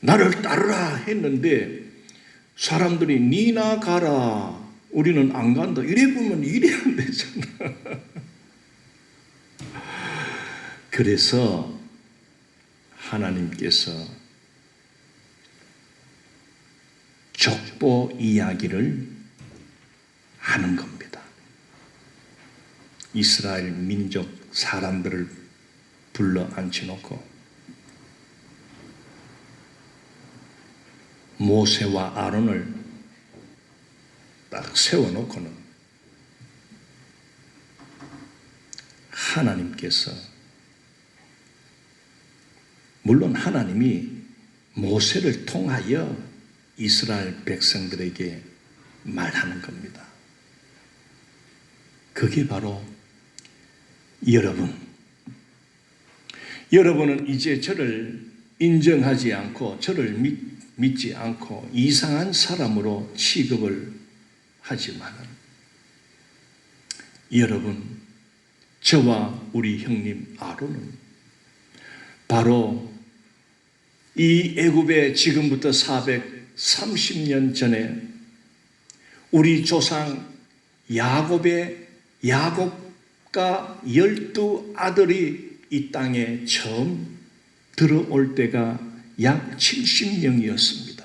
나를 따르라 했는데 사람들이 니나 가라, 우리는 안 간다. 이래 보면 일이 안 되잖아. 그래서 하나님께서 족보 이야기를 하는 겁니다. 이스라엘 민족 사람들을 불러 앉혀놓고 모세와 아론을 딱 세워놓고는 하나님께서, 물론 하나님이 모세를 통하여 이스라엘 백성들에게 말하는 겁니다. 그게 바로 여러분은 이제 저를 인정하지 않고 저를 믿지 않고 이상한 사람으로 취급을 하지만 여러분, 저와 우리 형님 아론은 바로 이 애굽에 지금부터 430년 전에 우리 조상 야곱과 12 아들이 이 땅에 처음 들어올 때가 약 70명이었습니다.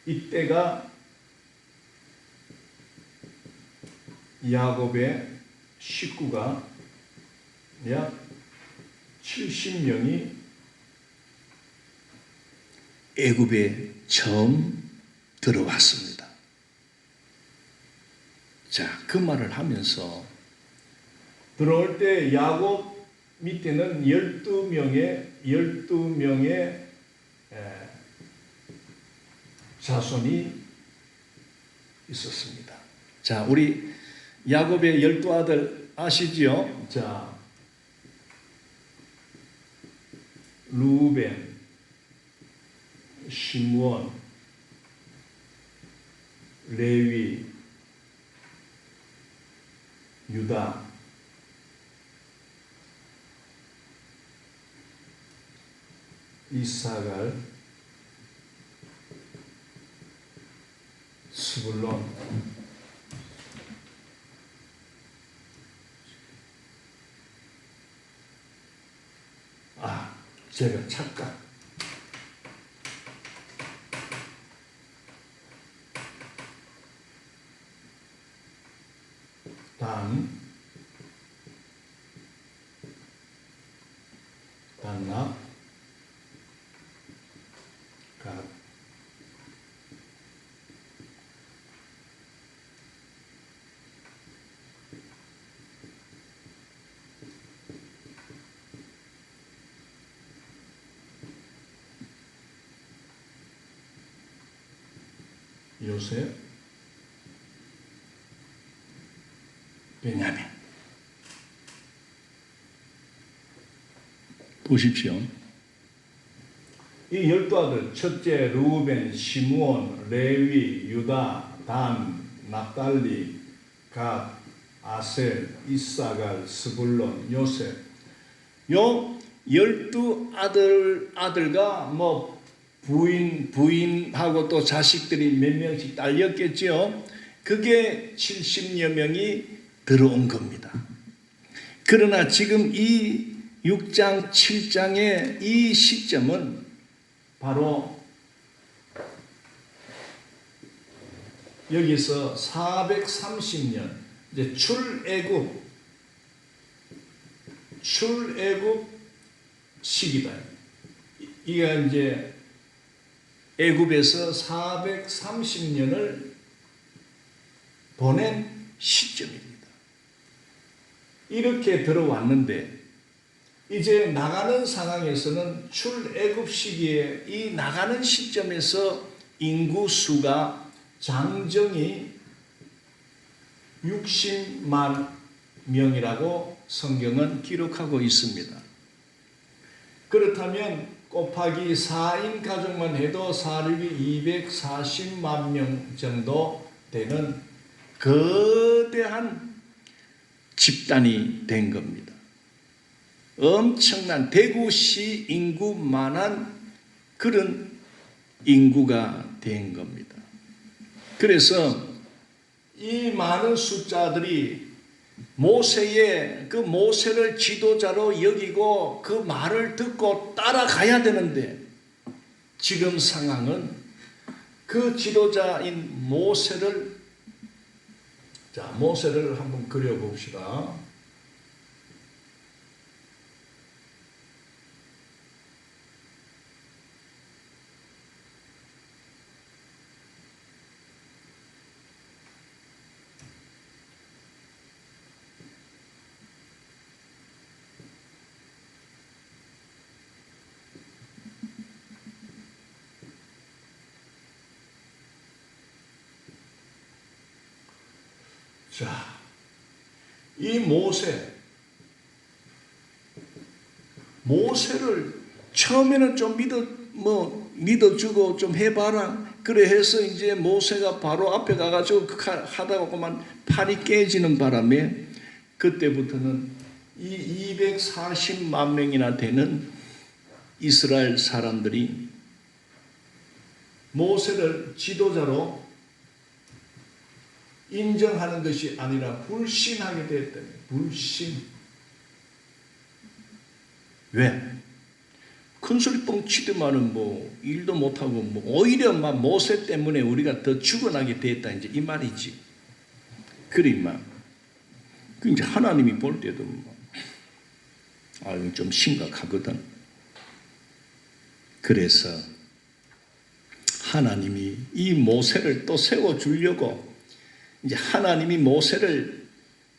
이때가 야곱의 식구가 약 70명이 애굽에 처음 들어왔습니다. 자, 그 말을 하면서 들어올 때 야곱 밑에는 12명의 자손이 있었습니다. 자, 우리 야곱의 12아들 아시지요? 자, 루벤, 시므온, 레위, 유다, 이사갈, 스불론, 제가 착각. 단, 단납, 갓, 요셉, 베냐민. 보십시오. 이 12아들 첫째 르우벤, 시므온, 레위, 유다, 단, 납달리, 갓, 아셀, 이사갈, 스불론, 요셉. 요 12아들과 뭐 부인하고 또 자식들이 몇 명씩 딸렸겠죠. 그게 70여 명이 들어온 겁니다. 그러나 지금 이 6장, 7장의 이 시점은 바로 여기서 430년 이제 출애굽 시기다. 이게 이제 애굽에서 430년을 보낸 시점입니다. 이렇게 들어왔는데 이제 나가는 상황에서는 출애굽 시기에 이 나가는 시점에서 인구 수가 장정이 60만 명이라고 성경은 기록하고 있습니다. 그렇다면 곱하기 4인 가족만 해도 사륙이 240만 명 정도 되는 거대한 집단이 된 겁니다. 엄청난 대구시 인구만한 그런 인구가 된 겁니다. 그래서 이 많은 숫자들이 모세의 그 모세를 지도자로 여기고 그 말을 듣고 따라가야 되는데 지금 상황은 그 지도자인 모세를 한번 그려봅시다. 자, 이 모세를 처음에는 좀 믿어주고 좀 해봐라. 그래 해서 이제 모세가 바로 앞에 가가지고 하다가 그만 팔이 깨지는 바람에 그때부터는 이 240만 명이나 되는 이스라엘 사람들이 모세를 지도자로 인정하는 것이 아니라 불신하게 되었다. 불신. 왜? 큰소리 뻥치더만은 뭐 일도 못하고 뭐 오히려 막 모세 때문에 우리가 더 죽어나게 됐다 이제 이 말이지. 그러니까 그 이제 하나님이 볼 때도 이거 좀 심각하거든. 그래서 하나님이 이 모세를 또 세워 주려고 이제 하나님이 모세를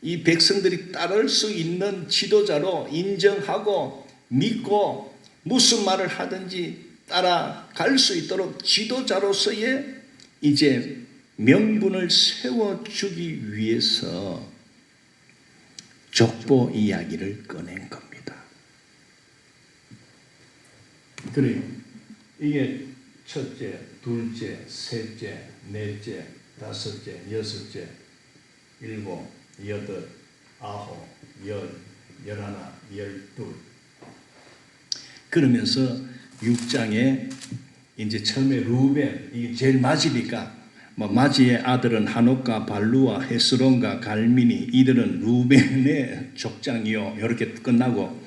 이 백성들이 따를 수 있는 지도자로 인정하고 믿고 무슨 말을 하든지 따라갈 수 있도록 지도자로서의 이제 명분을 세워주기 위해서 족보 이야기를 꺼낸 겁니다. 그래요. 이게 첫째, 둘째, 셋째, 넷째, 다섯째, 여섯째, 일곱, 여덟, 아홉, 열, 열하나, 열둘. 그러면서 6장에 이제 처음에 루벤, 이게 제일 맞이니까, 맞이의 아들은 한옥과 발루와 헤스론과 갈미니, 이들은 루벤의 족장이요. 이렇게 끝나고,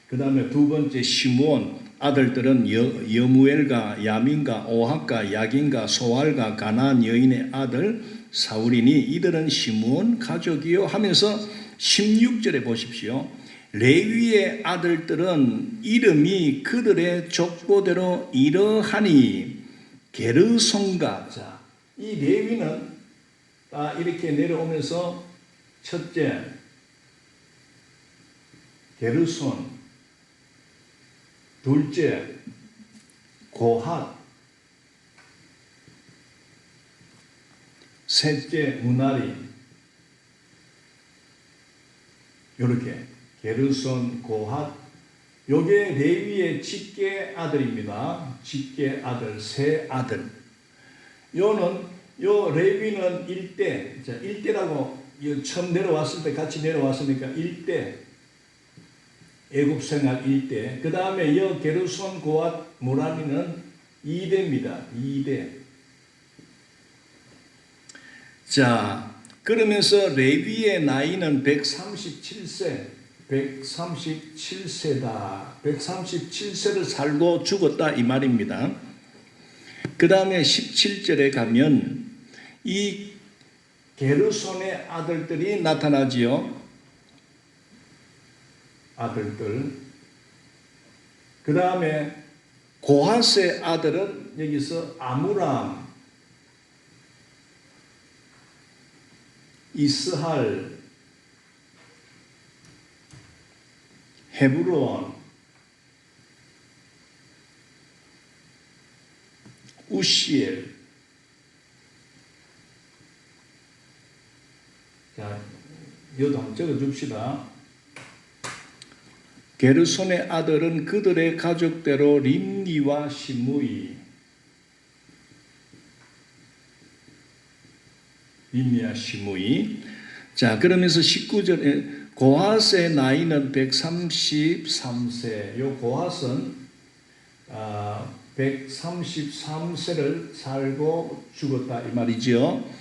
그 다음에 두 번째 시므온, 아들들은 여무엘과 야민과 오학과 야긴과 소알과 가나안 여인의 아들 사울이니 이들은 시므온 가족이요 하면서 16절에 보십시오. 레위의 아들들은 이름이 그들의 족보대로 이러하니 게르손과. 자, 이 레위는 이렇게 내려오면서 첫째 게르손, 둘째 고핫, 셋째 무나리. 이렇게 게르손, 고핫, 요게 레위의 직계 아들입니다. 직계 아들, 세 아들. 요 레위는 일대, 자, 일대라고 처음 내려왔을 때 같이 내려왔으니까 일대, 애굽 생활 일대. 그 다음에 요 게르손, 고앗, 무라리는 2대입니다. 2대. 자, 그러면서 레위의 나이는 137세, 137세다. 137세를 살고 죽었다 이 말입니다. 그 다음에 17절에 가면 이 게르손의 아들들이 나타나지요. 아들들. 그 다음에 고핫의 아들은 여기서 아므람, 이스할, 헤브론, 우시엘. 자, 이것도 한번 적어줍시다. 게르손의 아들은 그들의 가족대로 림니와 시므이, 림니와 시므이. 자, 그러면서 19절에 고핫의 나이는 133세. 요 고핫은 133세를 살고 죽었다 이 말이죠.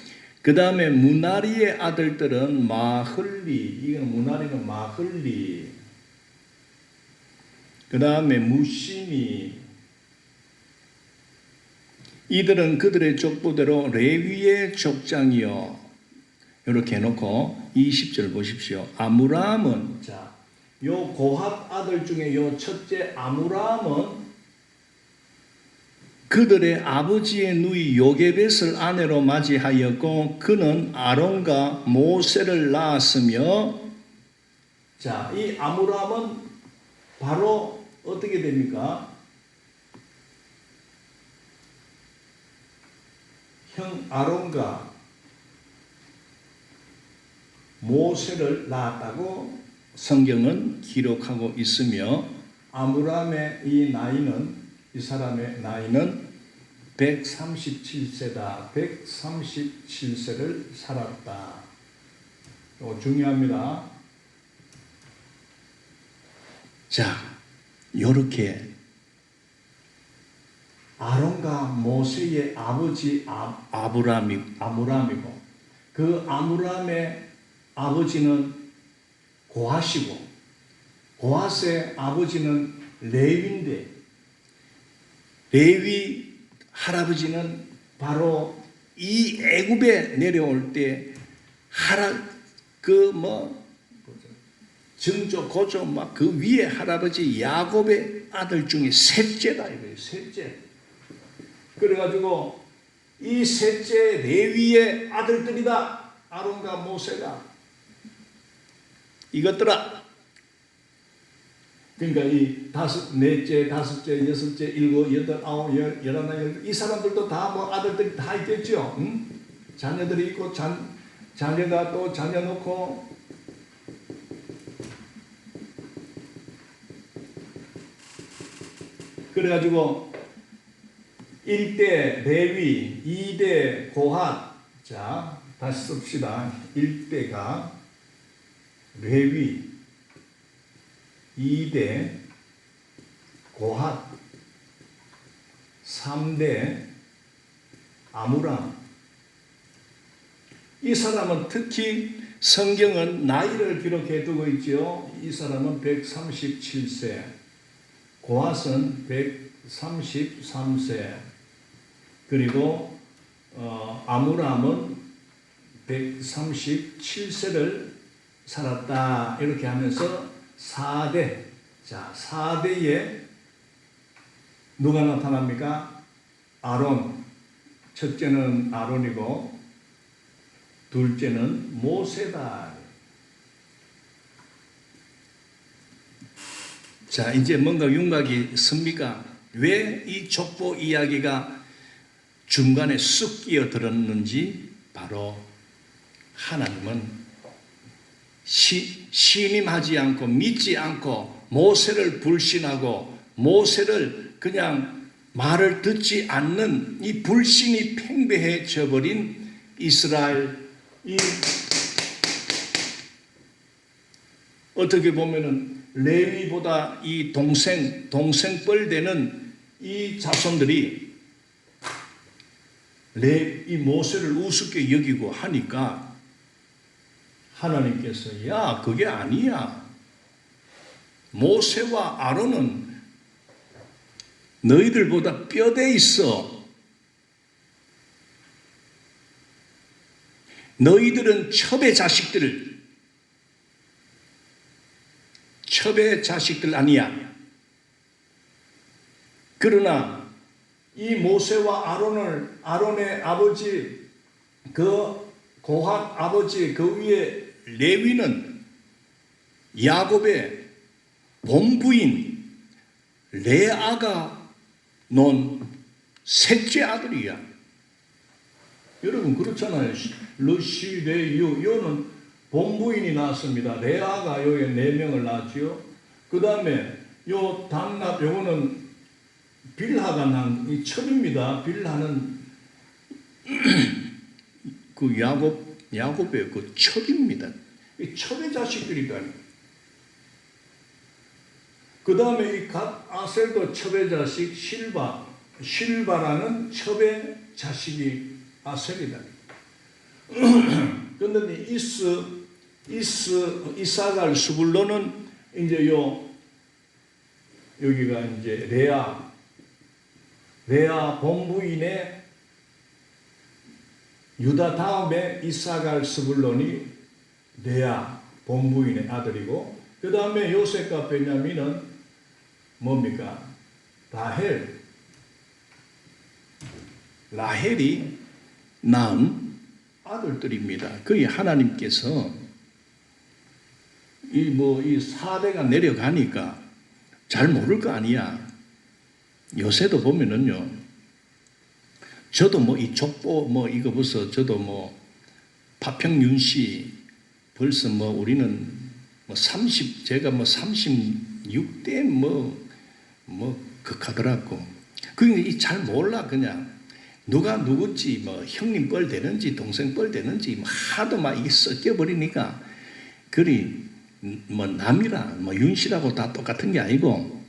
그 다음에 무나리의 아들들은 마흘리, 이건 무나리는 마흘리. 그 다음에 무시미. 이들은 그들의 족보대로 레위의 족장이요. 이렇게 해놓고 20절 보십시오. 아므람은, 자, 요 고핫 아들 중에 요 첫째 아므람은 그들의 아버지의 누이 요게벳을 아내로 맞이하였고 그는 아론과 모세를 낳았으며, 자, 이 아므람은 바로 어떻게 됩니까? 형 아론과 모세를 낳았다고 성경은 기록하고 있으며, 아므람의 이 나이는, 이 사람의 나이는 137세다. 137세를 살았다. 이거 중요합니다. 자, 요렇게 아론과 모세의 아버지 아므람이고 그 아므람의 아버지는 고핫이고 고핫의 아버지는 레위인데 레위 할아버지는 바로 이 애굽에 내려올 때 정조 고조 막 그 위에 할아버지 야곱의 아들 중에 셋째다 이거예요. 셋째. 그래가지고 이 셋째 레위의 아들들이다. 아론과 모세가. 이것들아. 그러니까 이 넷째, 다섯째, 여섯째, 일곱, 여덟, 아홉, 열, 열하나, 이 사람들도 다 뭐 아들들이 다 있겠죠. 응? 자녀들이 있고 자녀가 또 자녀 놓고 그래가지고 1대 레위, 2대 고핫. 자, 다시 씁시다. 1대가 레위, 2대 고핫, 3대 아므람. 이 사람은 특히 성경은 나이를 기록해 두고 있죠. 이 사람은 137세, 고핫은 133세, 그리고 아므람은 137세를 살았다. 이렇게 하면서 4대, 자, 4대에 누가 나타납니까? 아론. 첫째는 아론이고 둘째는 모세다. 자, 이제 뭔가 윤곽이 섭니까? 왜 이 족보 이야기가 중간에 쑥 끼어들었는지 바로 하나님은 신임하지 않고 믿지 않고 모세를 불신하고 모세를 그냥 말을 듣지 않는 이 불신이 팽배해져 버린 이스라엘, 어떻게 보면은 레위보다 이 동생 뻘되는 이 자손들이 이 모세를 우습게 여기고 하니까 하나님께서 야 그게 아니야. 모세와 아론은 너희들보다 뼈대 있어. 너희들은 첩의 자식들 아니야. 그러나 이 모세와 아론의 아버지, 그 고핫 아버지, 그 위에 레위는 야곱의 본부인 레아가 논 셋째 아들이야. 여러분 그렇잖아요. 르시, 레, 요는 본부인이 낳았습니다. 레아가 요에 4명을 낳았지요. 그 다음에 요 단납, 요거는 빌하가 난 이 첩입니다. 빌하는 그 야곱의 그 첩입니다. 이 첩의 자식들이다. 그 다음에 이 갓 아셀도 첩의 자식 실바라는 첩의 자식이 아셀이다. 그런데 이사갈 수불로는 이제 여기가 이제 레아 본부인의 유다 다음에 이사갈 스불론이 레아 본부인의 아들이고, 그 다음에 요셉과 베냐민은 뭡니까? 라헬이 낳은 아들들입니다. 거의 하나님께서 이 4대가 내려가니까 잘 모를 거 아니야. 요새도 보면은요, 저도 이 족보 이거 벌써 저도 파평윤씨 벌써 우리는 제가 36대 극하더라고. 그게 잘 몰라. 그냥 누가 누구지 형님 뻘 되는지 동생 뻘 되는지 하도 이게 섞여 버리니까 그리 남이라 윤씨라고 다 똑같은 게 아니고,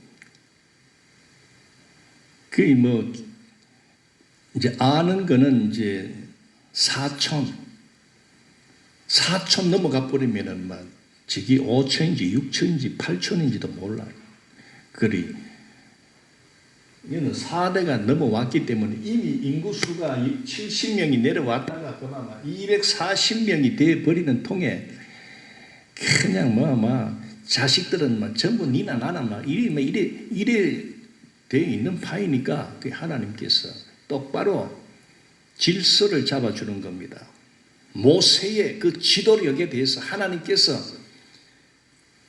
그게 이제 아는 거는 이제 사촌 넘어가 버리면은 저기 5천인지 6천인지 8천인지도 몰라. 그리 이는 4대가 넘어왔기 때문에 이미 인구수가 70명이 내려왔다가 그나마 240명이 돼 버리는 통에 그냥 자식들은 전부 니나 나나 이래 돼 있는 파이니까 그 하나님께서 똑바로 질서를 잡아주는 겁니다. 모세의 그 지도력에 대해서 하나님께서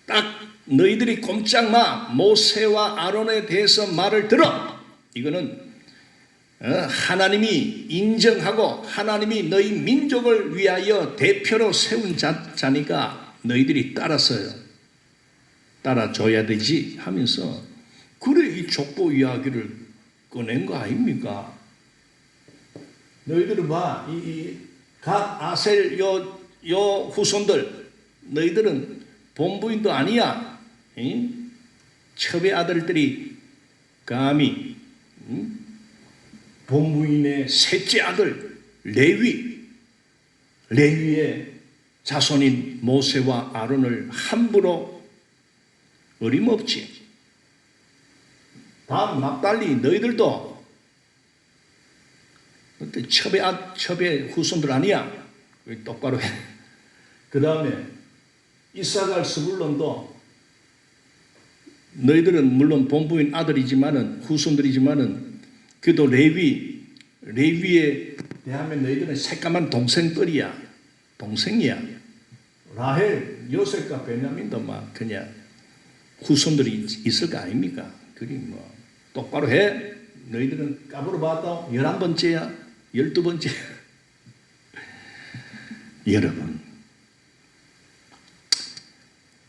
딱 너희들이 꼼짝 마. 모세와 아론에 대해서 말을 들어. 이거는 하나님이 인정하고 하나님이 너희 민족을 위하여 대표로 세운 자니까 너희들이 따라줘야 되지 하면서 그래 이 족보 이야기를 꺼낸 거 아닙니까? 너희들은 갓 아셀 요 후손들 너희들은 본부인도 아니야. 첩의 아들들이 감히 본부인의 셋째 아들 레위의 자손인 모세와 아론을 함부로 어림없지. 다음 납달리 너희들도 첩의 후손들 아니야. 똑바로 해. 그 다음에 이사갈 스불론도 너희들은 물론 본부인 아들이지만은 후손들이지만은 그래도 레위에 대하면 너희들은 새까만 동생이야. 라헬, 요셉과 베냐민도 그냥 후손들이 있을 거 아닙니까? 그리 똑바로 해. 너희들은 까불어 봐도 11번째야, 12번째야. 여러분,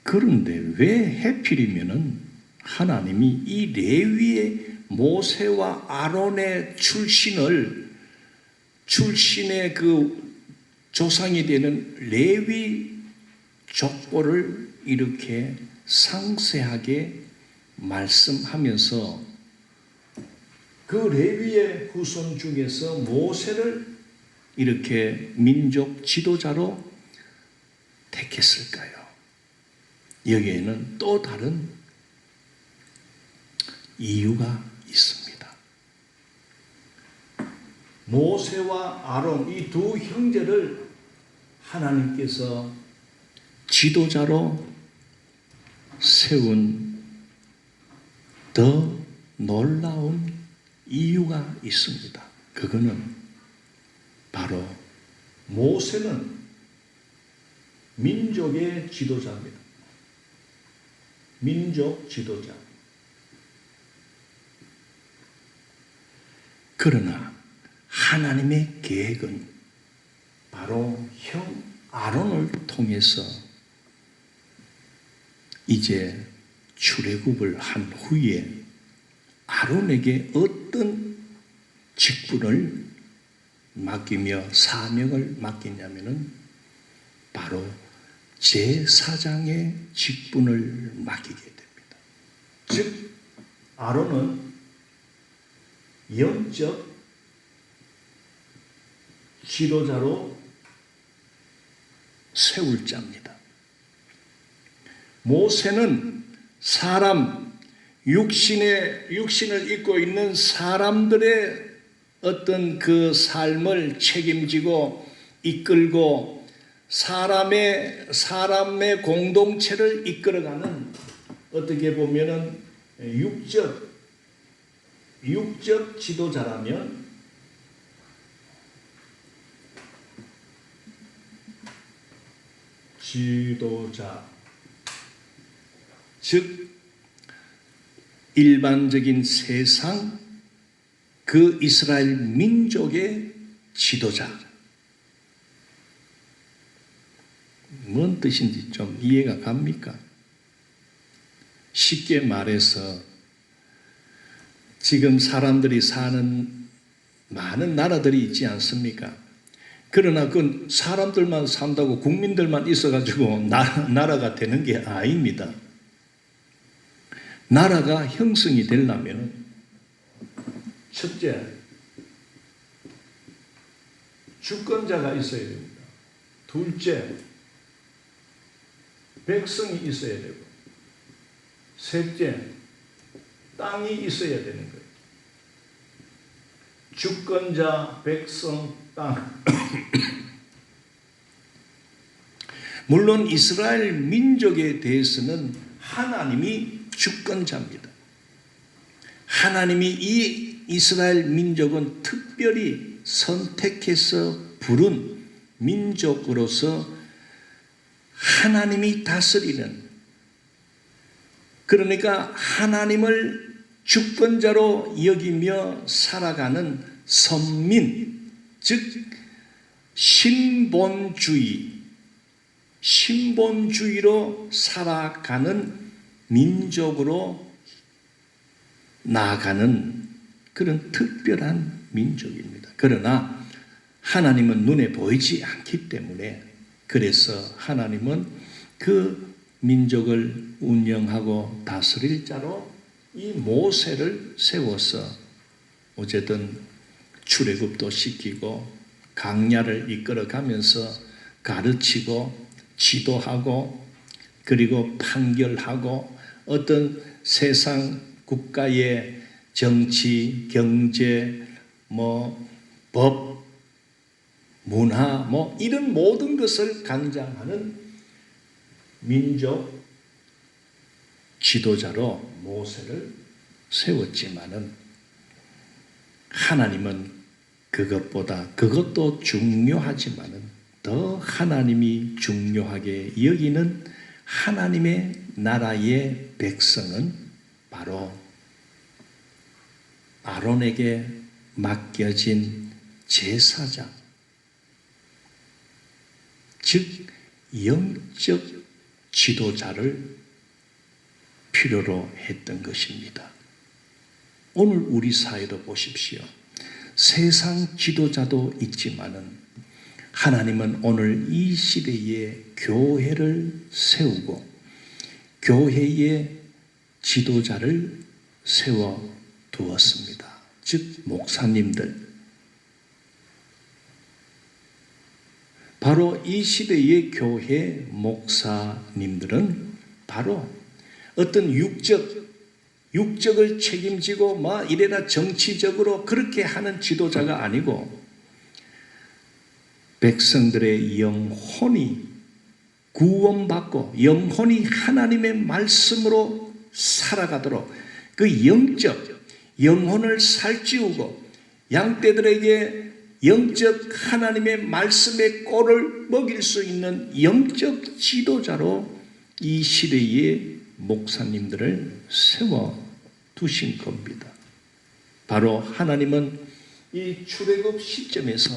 그런데 왜 하필이면은 하나님이 이 레위의 모세와 아론의 출신의 그 조상이 되는 레위 족보를 이렇게 상세하게 말씀하면서 그 레위의 후손 중에서 모세를 이렇게 민족 지도자로 택했을까요? 여기에는 또 다른 이유가 있습니다. 모세와 아론 이 두 형제를 하나님께서 지도자로 세운 더 놀라운 이유가 있습니다. 그거는 바로 모세는 민족의 지도자입니다. 민족 지도자. 그러나 하나님의 계획은 바로 형 아론을 통해서 이제 출애굽을 한 후에 아론에게 어떤 직분을 맡기며 사명을 맡기냐면은 바로 제사장의 직분을 맡기게 됩니다. 즉 아론은 영적 지도자로 세울 자입니다. 모세는 육신을 입고 있는 사람들의 어떤 그 삶을 책임지고 이끌고 사람의 공동체를 이끌어가는 어떻게 보면은 육적 지도자라면 즉 일반적인 세상 그 이스라엘 민족의 지도자. 뭔 뜻인지 좀 이해가 갑니까? 쉽게 말해서 지금 사람들이 사는 많은 나라들이 있지 않습니까? 그러나 그 사람들만 산다고 국민들만 있어가지고 나라가 되는 게 아닙니다. 나라가 형성이 되려면 첫째, 주권자가 있어야 됩니다. 둘째, 백성이 있어야 되고, 셋째, 땅이 있어야 되는 거예요. 주권자, 백성, 땅. 물론 이스라엘 민족에 대해서는 하나님이 주권자입니다. 하나님이 이 이스라엘 민족은 특별히 선택해서 부른 민족으로서 하나님이 다스리는, 그러니까 하나님을 주권자로 여기며 살아가는 선민, 즉 신본주의로 살아가는 민족으로 나아가는 그런 특별한 민족입니다. 그러나 하나님은 눈에 보이지 않기 때문에, 그래서 하나님은 그 민족을 운영하고 다스릴 자로 이 모세를 세워서 어쨌든 출애굽도 시키고 강야를 이끌어가면서 가르치고 지도하고 그리고 판결하고 어떤 세상 국가의 정치, 경제, 법, 문화, 이런 모든 것을 관장하는 민족 지도자로 모세를 세웠지만은 하나님은 그것도 중요하지만은 더 하나님이 중요하게 여기는 하나님의 나라의 백성은 바로 아론에게 맡겨진 제사장, 즉 영적 지도자를 필요로 했던 것입니다. 오늘 우리 사회도 보십시오. 세상 지도자도 있지만은 하나님은 오늘 이 시대에 교회를 세우고 교회의 지도자를 세워 두었습니다. 즉 목사님들. 바로 이 시대의 교회 목사님들은 바로 어떤 육적을 책임지고 막 이래라 정치적으로 그렇게 하는 지도자가 아니고 백성들의 영혼이 구원받고 영혼이 하나님의 말씀으로 살아가도록 그 영혼을 살찌우고 양떼들에게 영적 하나님의 말씀의 꼴을 먹일 수 있는 영적 지도자로 이 시대의 목사님들을 세워두신 겁니다. 바로 하나님은 이 출애굽 시점에서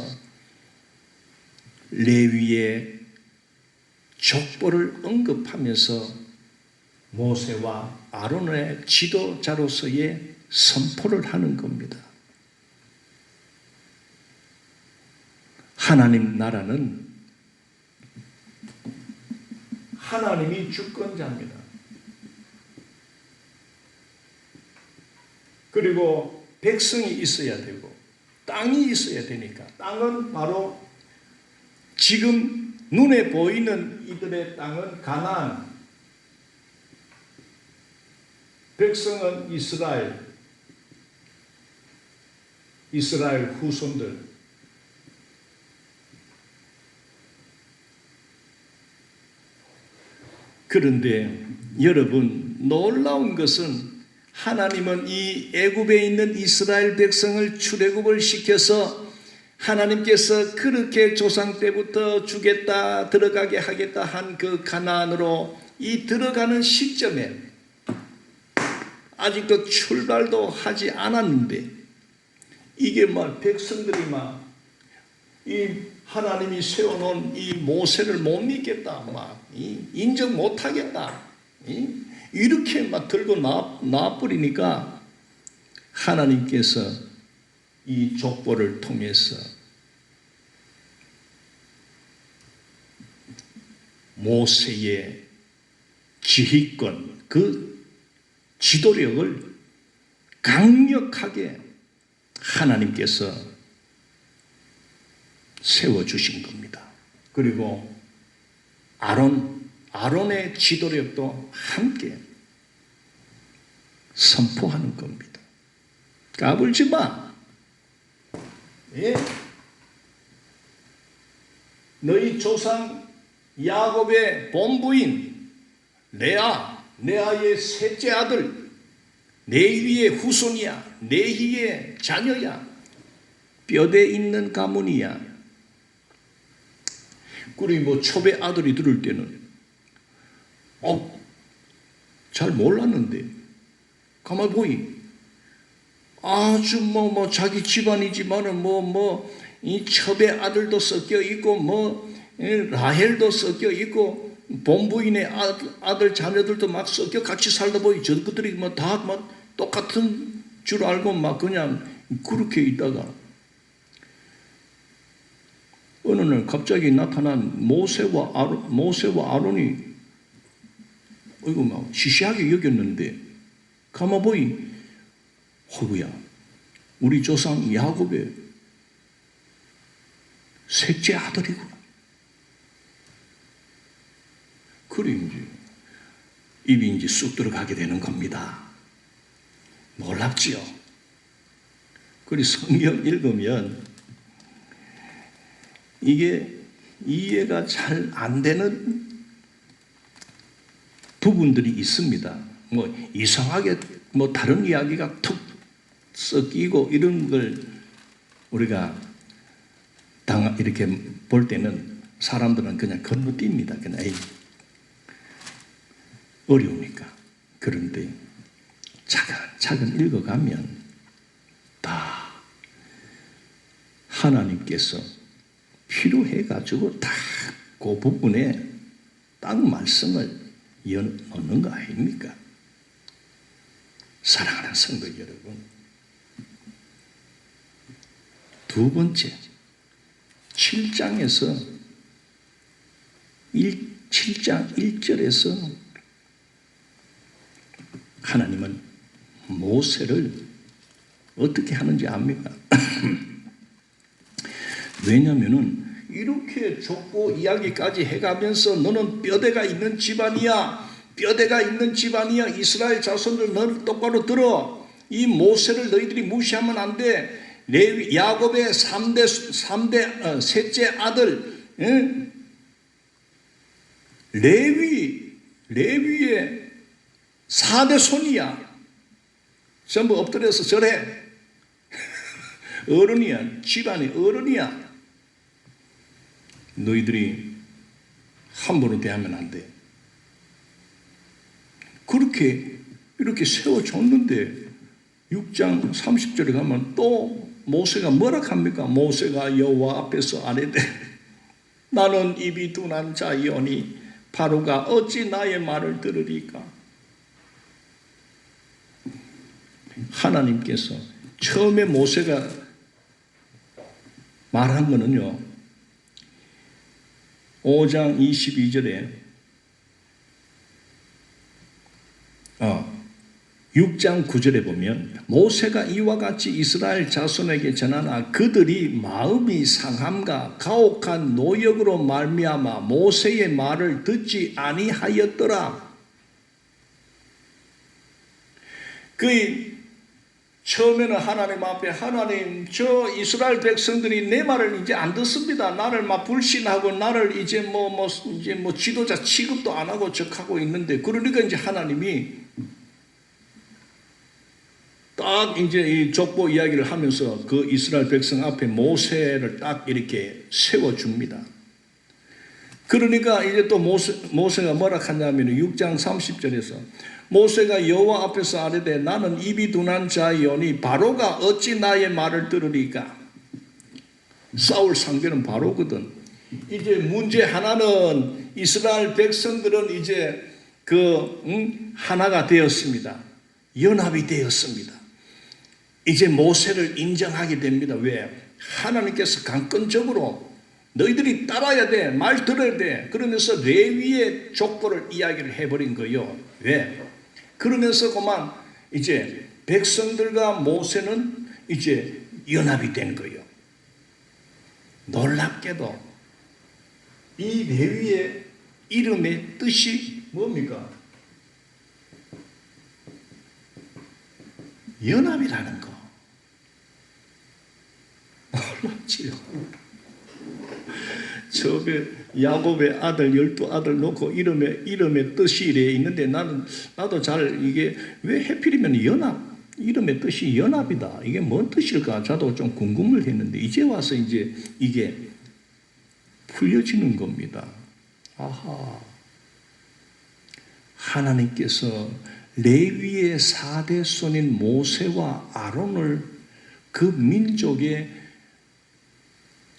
레위의 족보를 언급하면서 모세와 아론의 지도자로서의 선포를 하는 겁니다. 하나님 나라는 하나님이 주권자입니다. 그리고 백성이 있어야 되고 땅이 있어야 되니까 땅은 바로 지금 눈에 보이는 이들의 땅은 가나안, 백성은 이스라엘 후손들. 그런데 여러분 놀라운 것은 하나님은 이 애굽에 있는 이스라엘 백성을 출애굽을 시켜서 하나님께서 그렇게 조상 때부터 주겠다 들어가게 하겠다 한 그 가나안으로 이 들어가는 시점에 아직도 출발도 하지 않았는데 이게 막 백성들이 막 이 하나님이 세워놓은 이 모세를 못 믿겠다 막 인정 못하겠다 이렇게 막 들고 나와버리니까 하나님께서 이 족보를 통해서 모세의 지휘권, 그 지도력을 강력하게 하나님께서 세워주신 겁니다. 그리고 아론의 지도력도 함께 선포하는 겁니다. 까불지 마. 예? 너희 조상 야곱의 본부인 레아의 셋째 아들 레위의 후손이야. 레위의 자녀야. 뼈대 있는 가문이야. 그리고 초배 아들이 들을 때는 잘 몰랐는데 가만 보이 아주 자기 집안이지만은 이 첩의 아들도 섞여 있고 라헬도 섞여 있고 본부인의 아들 자녀들도 막 섞여 같이 살다 보니 저것들이 다 똑같은 줄 알고 막 그냥 그렇게 있다가 어느 날 갑자기 나타난 모세와 아론이 이거 막 시시하게 여겼는데 가만 보니 허구야 우리 조상 야곱의 셋째 아들이구나. 그래 입이 이제 쑥 들어가게 되는 겁니다. 놀랍지요. 그리고 성경 읽으면 이게 이해가 잘 안 되는 부분들이 있습니다. 이상하게 다른 이야기가 툭 섞이고 이런 걸 우리가 이렇게 볼 때는 사람들은 그냥 건너뜁니다. 그냥 어려우니까. 그런데 차근차근 읽어가면 다 하나님께서 필요해가지고 다 그 부분에 딱 말씀을 넣는 거 아닙니까? 사랑하는 성도 여러분, 두 번째 7장에서 7장 1절에서 하나님은 모세를 어떻게 하는지 압니까? 왜냐하면은 이렇게 족보 이야기까지 해가면서 너는 뼈대가 있는 집안이야. 뼈대가 있는 집안이야. 이스라엘 자손들 너를 똑바로 들어. 이 모세를 너희들이 무시하면 안 돼. 야곱의 셋째 아들 레위의 4대 손이야. 전부 엎드려서 절해. 어른이야. 집안의 어른이야. 너희들이 함부로 대하면 안 돼. 그렇게 이렇게 세워줬는데 6장 30절에 가면 또 모세가 뭐라 합니까? 모세가 여호와 앞에서 아뢰되 나는 입이 둔한 자이오니 바로가 어찌 나의 말을 들으리까? 하나님께서 처음에 모세가 말한 거는요, 5장 22절에 6장 9절에 보면 모세가 이와 같이 이스라엘 자손에게 전하나 그들이 마음이 상함과 가혹한 노역으로 말미암아 모세의 말을 듣지 아니하였더라. 처음에는 하나님 앞에 하나님 저 이스라엘 백성들이 내 말을 이제 안 듣습니다. 나를 막 불신하고 나를 이제 지도자 취급도 안 하고 적하고 있는데 그러니까 이제 하나님이 딱 이제 이 족보 이야기를 하면서 그 이스라엘 백성 앞에 모세를 딱 이렇게 세워줍니다. 그러니까 이제 또 모세가 뭐라 하냐면 6장 30절에서 모세가 여호와 앞에서 아뢰되 나는 입이 둔한 자이오니 바로가 어찌 나의 말을 들으리까? 싸울 상대는 바로거든. 이제 문제 하나는 이스라엘 백성들은 이제 하나가 되었습니다. 연합이 되었습니다. 이제 모세를 인정하게 됩니다. 왜? 하나님께서 강권적으로 너희들이 따라야 돼. 말 들어야 돼. 그러면서 레위의 족보를 이야기를 해버린 거예요. 왜? 그러면서 그만 이제 백성들과 모세는 이제 연합이 된 거예요. 놀랍게도 이 레위의 이름의 뜻이 뭡니까? 연합이라는 거. 놀랍지요. 처음에 야곱의 아들 12아들 놓고 이름의 뜻이 이래 있는데 나도 잘 이게 왜 해필이면 연합, 이름의 뜻이 연합이다. 이게 뭔 뜻일까? 저도 좀 궁금을 했는데 이제 와서 이제 이게 풀려지는 겁니다. 아하. 하나님께서 레위의 4대 손인 모세와 아론을 그 민족의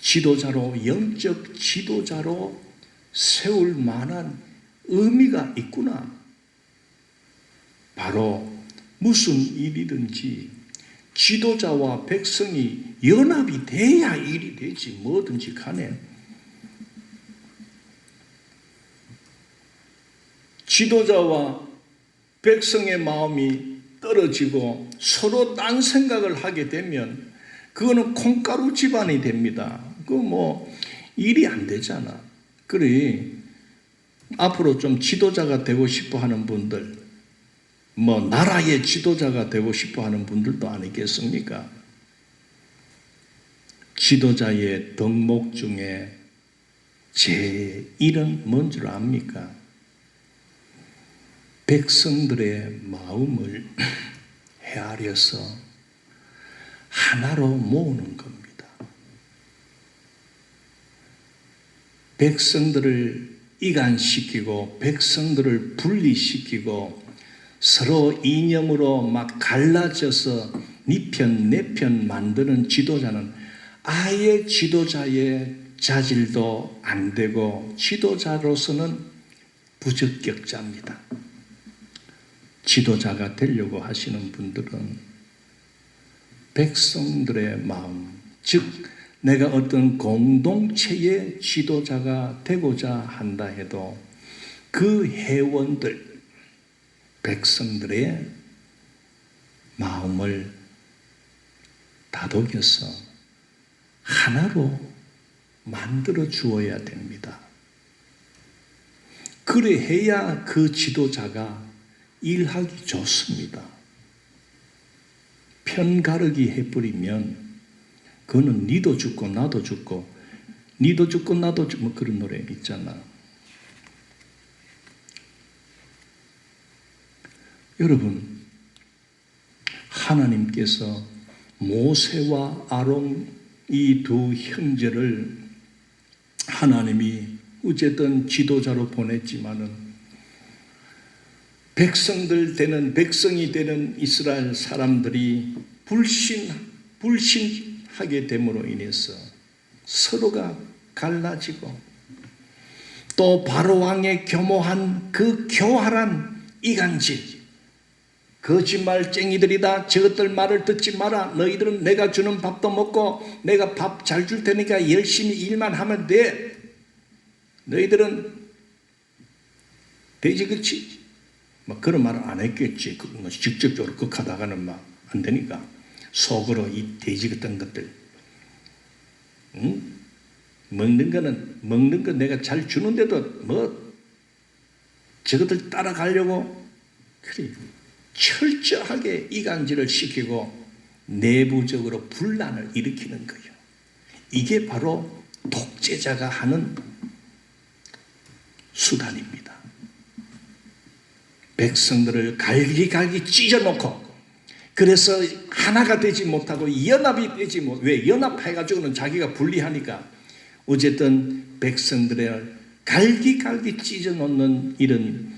지도자로, 영적 지도자로 세울 만한 의미가 있구나. 바로 무슨 일이든지 지도자와 백성이 연합이 돼야 일이 되지 뭐든지 간에 지도자와 백성의 마음이 떨어지고 서로 딴 생각을 하게 되면 그거는 콩가루 집안이 됩니다. 일이 안 되잖아. 그래 앞으로 좀 지도자가 되고 싶어 하는 분들, 나라의 지도자가 되고 싶어 하는 분들도 아니겠습니까? 지도자의 덕목 중에 제1은 뭔 줄 압니까? 백성들의 마음을 헤아려서 하나로 모으는 겁니다. 백성들을 이간시키고 백성들을 분리시키고 서로 이념으로 막 갈라져서 네 편 내 편 만드는 지도자는 아예 지도자의 자질도 안 되고 지도자로서는 부적격자입니다. 지도자가 되려고 하시는 분들은 백성들의 마음, 즉 내가 어떤 공동체의 지도자가 되고자 한다 해도 그 회원들, 백성들의 마음을 다독여서 하나로 만들어 주어야 됩니다. 그래 해야 그 지도자가 일하기 좋습니다. 편가르기 해버리면 그거는 니도 죽고 나도 죽고 니도 죽고 나도 죽고 뭐 그런 노래 있잖아. 여러분, 하나님께서 모세와 아론 이 두 형제를 하나님이 어쨌든 지도자로 보냈지만은 백성이 되는 이스라엘 사람들이 불신하게 됨으로 인해서 서로가 갈라지고 또 바로 왕의 교모한 그 교활한 이간질, 거짓말쟁이들이다. 저것들 말을 듣지 마라. 너희들은 내가 주는 밥도 먹고 내가 밥 잘 줄 테니까 열심히 일만 하면 돼. 너희들은 돼지그치? 막 그런 말을 안 했겠지. 직접적으로 극하다가는 막 안 되니까 속으로 이 돼지 같은 것들, 먹는 거 내가 잘 주는데도 뭐 저것들 따라가려고 그래. 철저하게 이간질을 시키고 내부적으로 분란을 일으키는 거예요. 이게 바로 독재자가 하는 수단입니다. 백성들을 갈기갈기 찢어놓고 그래서 하나가 되지 못하고 연합이 되지 못. 왜 연합해가지고는 자기가 불리하니까 어쨌든 백성들을 갈기갈기 찢어놓는 이런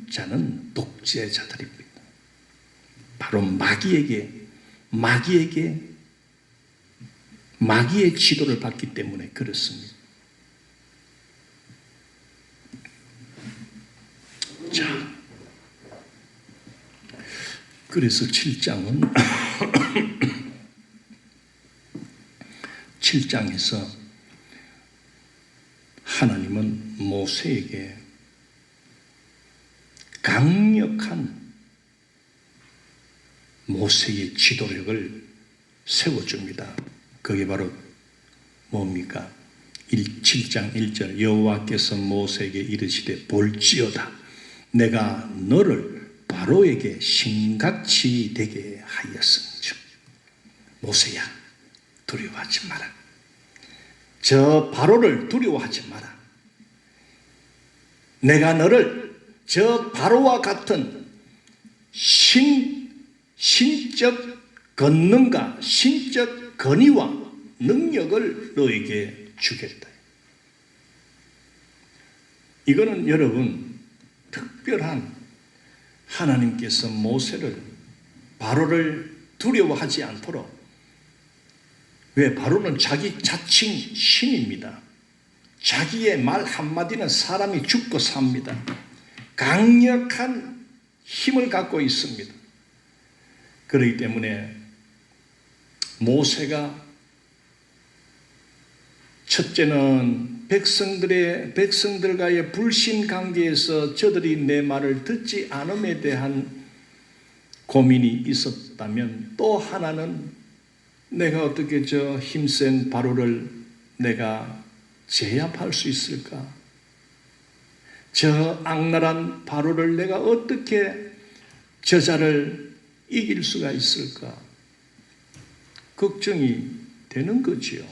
자는 독재자들입니다. 바로 마귀의 지도를 받기 때문에 그렇습니다. 자, 그래서 7장은 7장에서 하나님은 모세에게 강력한 모세의 지도력을 세워줍니다. 그게 바로 뭡니까? 7장 1절 여호와께서 모세에게 이르시되 볼지어다 내가 너를 바로에게 신같이 되게 하였은즉 모세야 두려워하지 마라. 저 바로를 두려워하지 마라. 내가 너를 저 바로와 같은 신적 권능과 신적 권위와 능력을 너에게 주겠다. 이거는 여러분 특별한 하나님께서 모세를 바로를 두려워하지 않도록, 왜 바로는 자기 자칭 신입니다. 자기의 말 한마디는 사람이 죽고 삽니다. 강력한 힘을 갖고 있습니다. 그렇기 때문에 모세가 첫째는 백성들과의 불신 관계에서 저들이 내 말을 듣지 않음에 대한 고민이 있었다면, 또 하나는 내가 어떻게 저 힘센 바로를 내가 제압할 수 있을까? 저 악랄한 바로를 내가 어떻게 저자를 이길 수가 있을까? 걱정이 되는 거지요.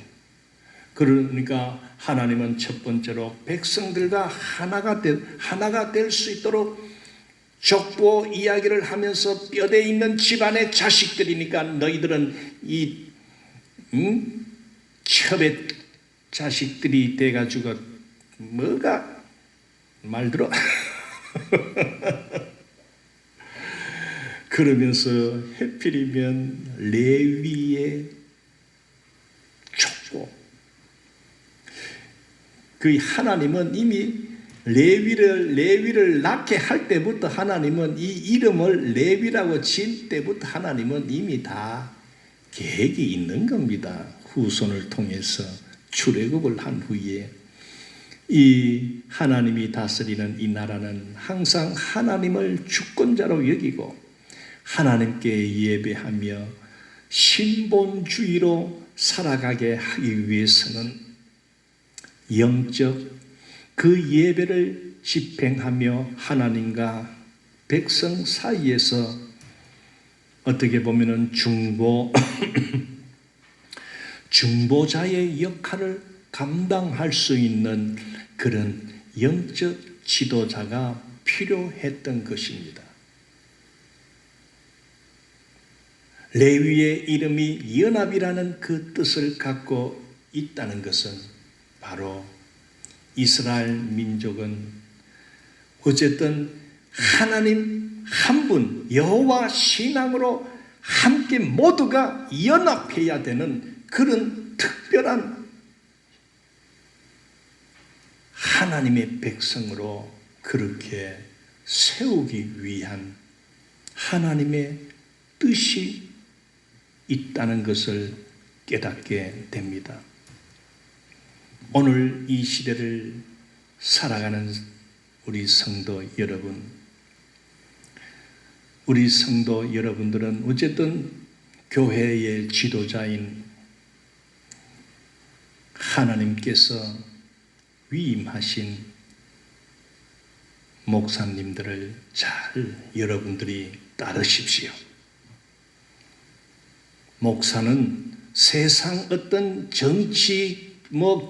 그러니까 하나님은 첫 번째로 백성들과 하나가 될 수 있도록 족보 이야기를 하면서 뼈대 있는 집안의 자식들이니까 너희들은 이 첩의 자식들이 돼가지고 뭐가 말 들어? 그러면서 해필이면 레위의 족보, 그 하나님은 이미 레위를 낳게 할 때부터 하나님은 이 이름을 레위라고 지을 때부터 하나님은 이미 다 계획이 있는 겁니다. 후손을 통해서 출애굽을 한 후에 이 하나님이 다스리는 이 나라는 항상 하나님을 주권자로 여기고 하나님께 예배하며 신본주의로 살아가게 하기 위해서는 영적 그 예배를 집행하며 하나님과 백성 사이에서 어떻게 보면은 중보자의 역할을 감당할 수 있는 그런 영적 지도자가 필요했던 것입니다. 레위의 이름이 연합이라는 그 뜻을 갖고 있다는 것은 바로 이스라엘 민족은 어쨌든 하나님 한 분 여호와 신앙으로 함께 모두가 연합해야 되는 그런 특별한 하나님의 백성으로 그렇게 세우기 위한 하나님의 뜻이 있다는 것을 깨닫게 됩니다. 오늘 이 시대를 살아가는 우리 성도 여러분들은 어쨌든 교회의 지도자인 하나님께서 위임하신 목사님들을 잘 여러분들이 따르십시오. 목사는 세상 어떤 정치,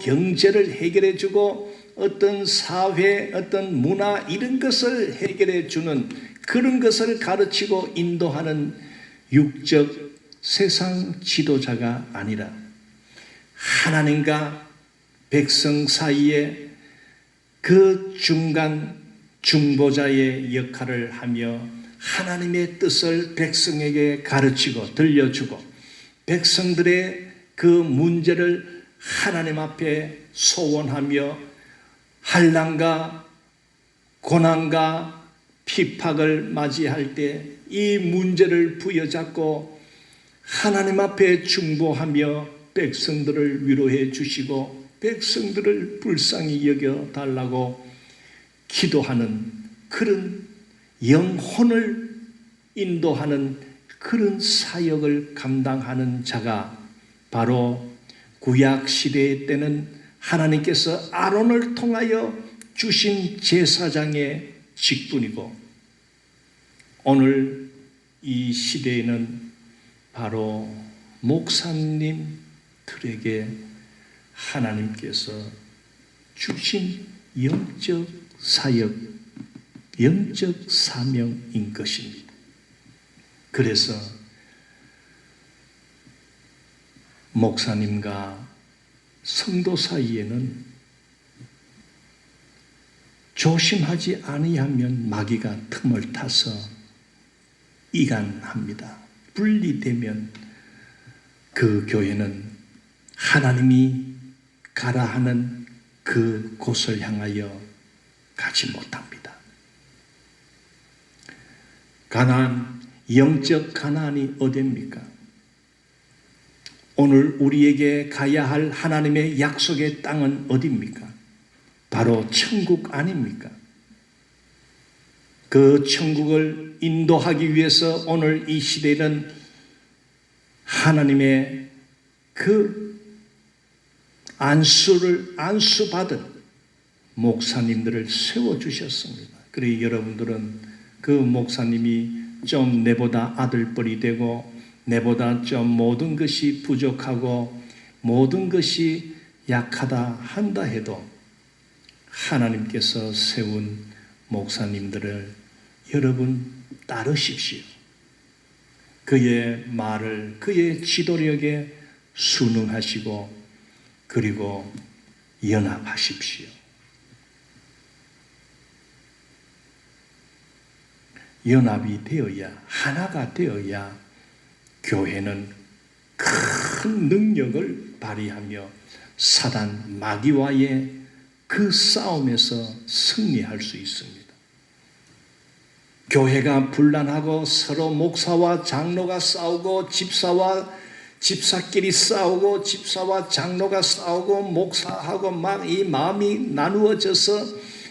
경제를 해결해 주고 어떤 사회, 어떤 문화 이런 것을 해결해 주는 그런 것을 가르치고 인도하는 육적 세상 지도자가 아니라 하나님과 백성 사이에 그 중간 중보자의 역할을 하며 하나님의 뜻을 백성에게 가르치고 들려주고 백성들의 그 문제를 하나님 앞에 소원하며 환난과 고난과 핍박을 맞이할 때 이 문제를 부여잡고 하나님 앞에 중보하며 백성들을 위로해 주시고 백성들을 불쌍히 여겨 달라고 기도하는 그런 영혼을 인도하는 그런 사역을 감당하는 자가 바로 구약 시대 때는 하나님께서 아론을 통하여 주신 제사장의 직분이고 오늘 이 시대에는 바로 목사님들에게 하나님께서 주신 영적 사역, 영적 사명인 것입니다. 그래서 목사님과 성도 사이에는 조심하지 아니하면 마귀가 틈을 타서 이간합니다. 분리되면 그 교회는 하나님이 가라 하는 그 곳을 향하여 가지 못합니다. 가나안, 영적 가나안이 어디입니까? 오늘 우리에게 가야 할 하나님의 약속의 땅은 어디입니까? 바로 천국 아닙니까? 그 천국을 인도하기 위해서 오늘 이 시대는 하나님의 그 안수받은 목사님들을 세워주셨습니다. 그리고 여러분들은 그 목사님이 좀 내보다 아들뻘이 되고 내보다 좀 모든 것이 부족하고 모든 것이 약하다 한다 해도 하나님께서 세운 목사님들을 여러분 따르십시오. 그의 말을 그의 지도력에 순응하시고 그리고 연합하십시오. 연합이 되어야 하나가 되어야 교회는 큰 능력을 발휘하며 사단 마귀와의 그 싸움에서 승리할 수 있습니다. 교회가 분란하고 서로 목사와 장로가 싸우고 집사끼리 싸우고 집사와 장로가 싸우고 목사하고 막 이 마음이 나누어져서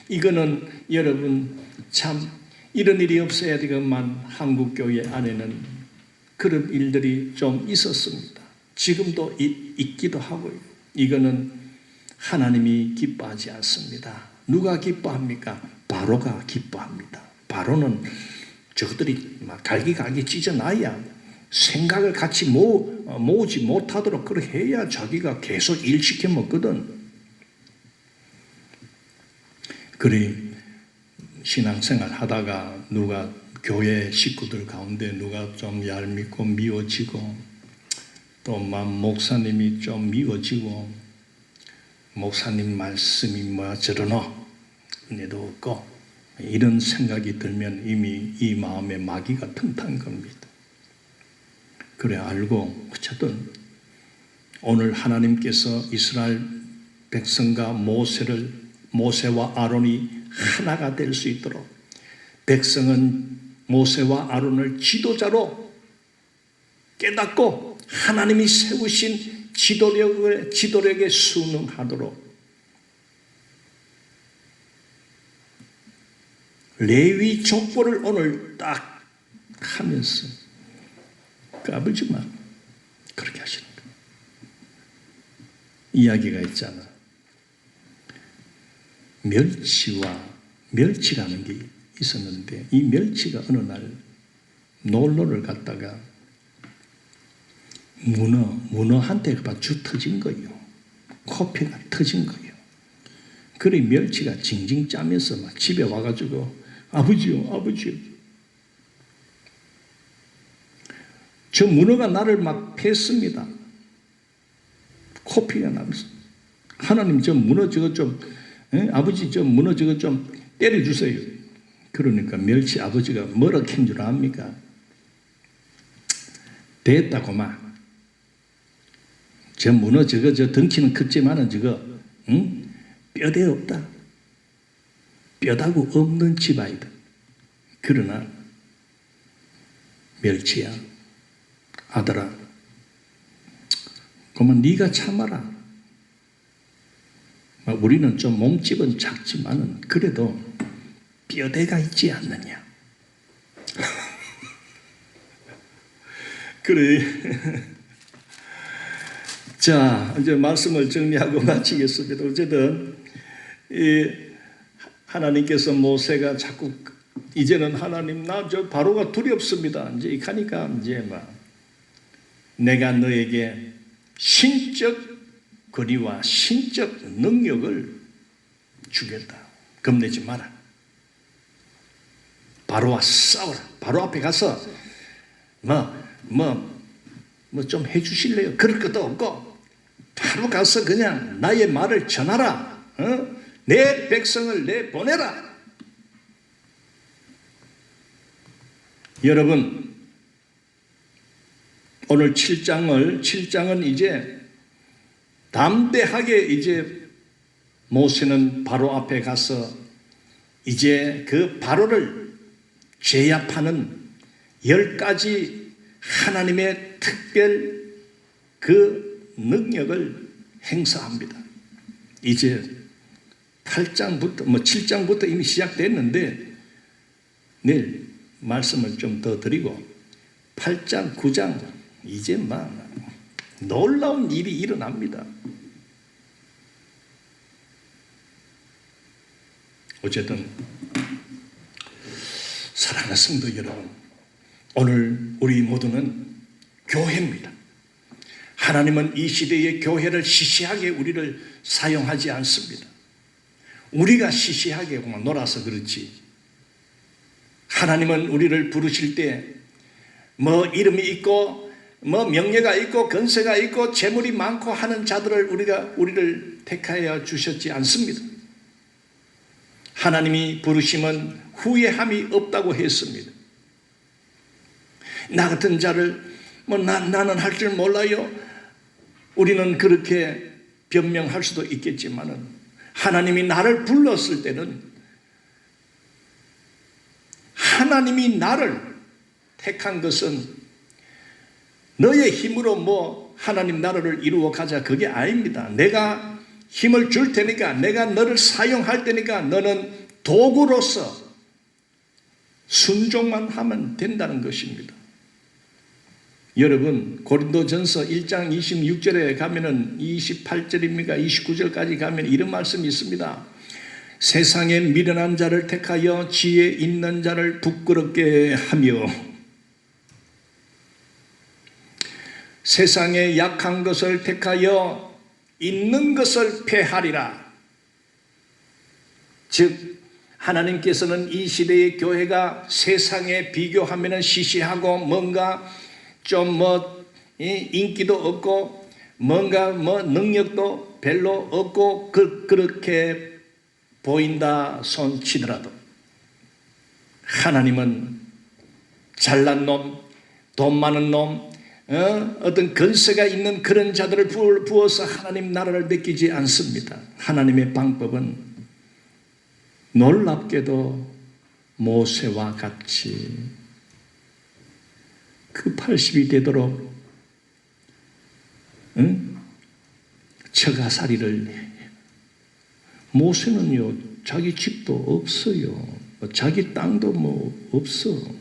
이거는 여러분 참 이런 일이 없어야 되겠만 한국 교회 안에는 그런 일들이 좀 있었습니다. 지금도 있기도 하고요. 이거는 하나님이 기뻐하지 않습니다. 누가 기뻐합니까? 바로가 기뻐합니다. 바로는 저것들이 막 갈기갈기 찢어놔야 생각을 같이 모으지 못하도록 그렇게 해야 자기가 계속 일시켜 먹거든. 그래 신앙생활 하다가 누가 교회 식구들 가운데 누가 좀 얄밉고 미워지고 또 막 목사님이 좀 미워지고 목사님 말씀이 뭐야 저러노 은혜도 없고 이런 생각이 들면 이미 이 마음에 마귀가 腾腾 겁니다. 그래 알고 어쨌든 오늘 하나님께서 이스라엘 백성과 모세와 아론이 하나가 될 수 있도록 백성은 모세와 아론을 지도자로 깨닫고 하나님이 세우신 지도력에 순응하도록 레위 족보를 오늘 딱 하면서 까불지 마 그렇게 하시는 거예요. 이야기가 있잖아. 멸치라는 게 있었는데 이 멸치가 어느 날 놀러를 갔다가 문어한테 주 터진 거예요. 코피가 터진 거예요. 그래 멸치가 징징 짜면서 막 집에 와가지고 아버지요. 저 문어가 나를 막 팼습니다. 코피가 나면서 하나님 저 문어 저거 좀 아버지 저 문어 저거 좀 때려주세요. 그러니까 멸치 아버지가 뭐라 캔 줄 압니까? 됐다고만. 저 문어 저거 저 덩치는 컸지만은 저거 뼈대 없다. 뼈다구 없는 집아이다. 그러나 멸치야 아들아 그러면 네가 참아라. 우리는 좀 몸집은 작지만은 그래도 뼈대가 있지 않느냐. 그래. 자, 이제 말씀을 정리하고 마치겠습니다. 어쨌든 하나님께서 모세가 자꾸 이제는 하나님 나 저 바로가 두렵습니다. 이제 하니까 이제 막 내가 너에게 신적 거리와 신적 능력을 주겠다. 겁내지 마라. 바로와 싸워라. 바로 앞에 가서 좀 해주실래요? 그럴 것도 없고 바로 가서 그냥 나의 말을 전하라. 내 백성을 내보내라. 여러분 오늘 7장은 이제 담대하게 이제 모세는 바로 앞에 가서 이제 그 바로를 제압하는 10가지 하나님의 특별 그 능력을 행사합니다. 이제 8장부터 7장부터 이미 시작됐는데 내일 말씀을 좀 더 드리고 8장 9장 이제 막 놀라운 일이 일어납니다. 어쨌든 사랑하는 성도 여러분, 오늘 우리 모두는 교회입니다. 하나님은 이 시대의 교회를 시시하게 우리를 사용하지 않습니다. 우리가 시시하게 놀아서 그렇지. 하나님은 우리를 부르실 때 이름이 있고 명예가 있고 건세가 있고 재물이 많고 하는 자들을 우리를 택하여 주셨지 않습니다. 하나님이 부르심은 후회함이 없다고 했습니다. 나 같은 자를 나는 할 줄 몰라요. 우리는 그렇게 변명할 수도 있겠지만은 하나님이 나를 불렀을 때는 하나님이 나를 택한 것은 너의 힘으로 뭐 하나님 나라를 이루어 가자 그게 아닙니다. 내가 힘을 줄 테니까, 내가 너를 사용할 테니까 너는 도구로서 순종만 하면 된다는 것입니다. 여러분, 고린도전서 1장 26절에 가면은 28절입니까? 29절까지 가면 이런 말씀이 있습니다. 세상에 미련한 자를 택하여 지혜 있는 자를 부끄럽게 하며 세상에 약한 것을 택하여 있는 것을 패하리라. 즉 하나님께서는 이 시대의 교회가 세상에 비교하면 시시하고 뭔가 좀 인기도 없고 뭔가 능력도 별로 없고 그렇게 보인다 손치더라도 하나님은 잘난 놈, 돈 많은 놈, 어떤 건세가 있는 그런 자들을 부어서 하나님 나라를 맡기지 않습니다. 하나님의 방법은 놀랍게도 모세와 같이 그 80이 되도록 처가살이를 모세는요 자기 집도 없어요. 자기 땅도 뭐 없어.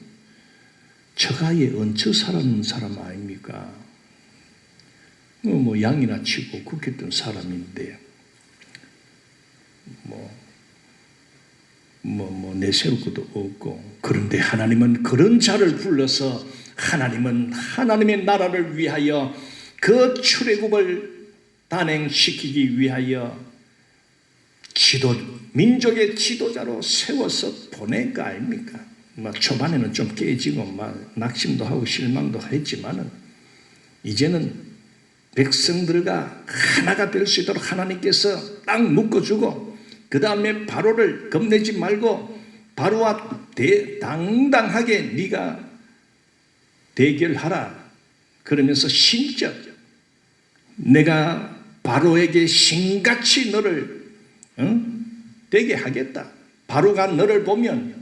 처가에 얹혀 사는 사람 아닙니까? 뭐 양이나 치고 그렇게 된 사람인데 내세울 것도 없고. 그런데 하나님은 그런 자를 불러서 하나님은 하나님의 나라를 위하여 그 출애굽을 단행시키기 위하여 민족의 지도자로 세워서 보낸 거 아닙니까? 초반에는 좀 깨지고 낙심도 하고 실망도 했지만은 이제는 백성들과 하나가 될 수 있도록 하나님께서 딱 묶어주고 그 다음에 바로를 겁내지 말고 바로와 당당하게 네가 대결하라. 그러면서 신적 내가 바로에게 신같이 너를 되게 하겠다. 바로가 너를 보면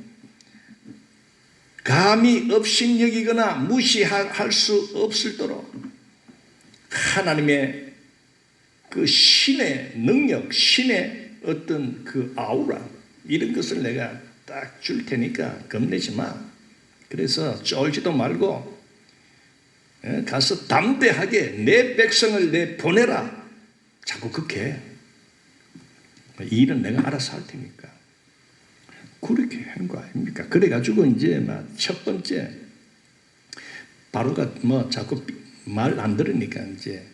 감히 업신여기거나 무시할 수 없을도록 하나님의 그 신의 능력, 신의 어떤 그 아우라 이런 것을 내가 딱 줄 테니까 겁내지 마. 그래서 쫄지도 말고 가서 담대하게 내 백성을 보내라. 자꾸 그렇게 해. 이 일은 내가 알아서 할 테니까. 그렇게 한 거 아닙니까? 그래가지고 이제 첫 번째 바로가 자꾸 말 안 들으니까 이제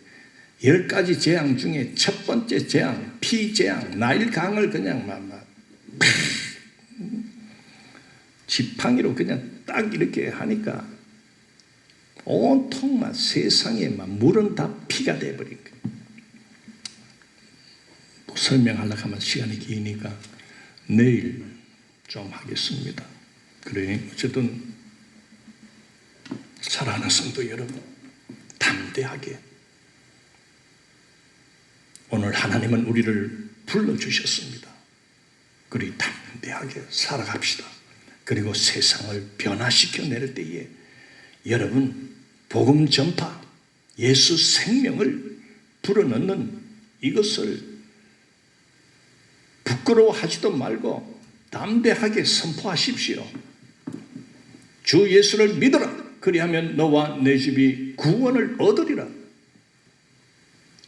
10가지 재앙 중에 첫 번째 재앙, 피재앙, 나일강을 그냥 지팡이로 그냥 딱 이렇게 하니까 온통 세상에 물은 다 피가 돼버린 거예요. 설명하려고 하면 시간이 기니까 내일 좀 하겠습니다. 그래, 어쨌든 사랑하는 성도 여러분, 담대하게 오늘 하나님은 우리를 불러주셨습니다. 그리 담대하게 살아갑시다. 그리고 세상을 변화시켜 내릴 때에 여러분 복음 전파, 예수 생명을 불어넣는 이것을 부끄러워하지도 말고 담대하게 선포하십시오. 주 예수를 믿어라. 그리하면 너와 내 집이 구원을 얻으리라.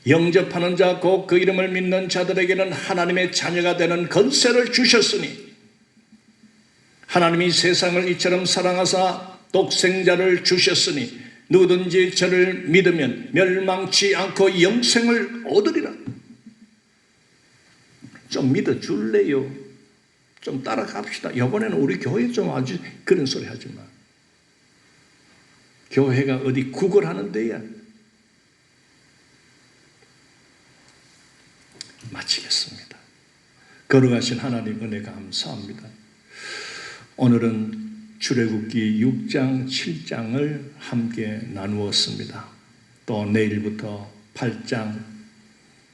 영접하는 자 곧 그 이름을 믿는 자들에게는 하나님의 자녀가 되는 권세를 주셨으니 하나님이 세상을 이처럼 사랑하사 독생자를 주셨으니 누구든지 저를 믿으면 멸망치 않고 영생을 얻으리라. 좀 믿어줄래요? 좀 따라갑시다. 이번에는 우리 교회 좀 아주 그런 소리 하지 마. 교회가 어디 구걸하는 데야. 마치겠습니다. 걸어가신 하나님 은혜 감사합니다. 오늘은 출애굽기 6장, 7장을 함께 나누었습니다. 또 내일부터 8장,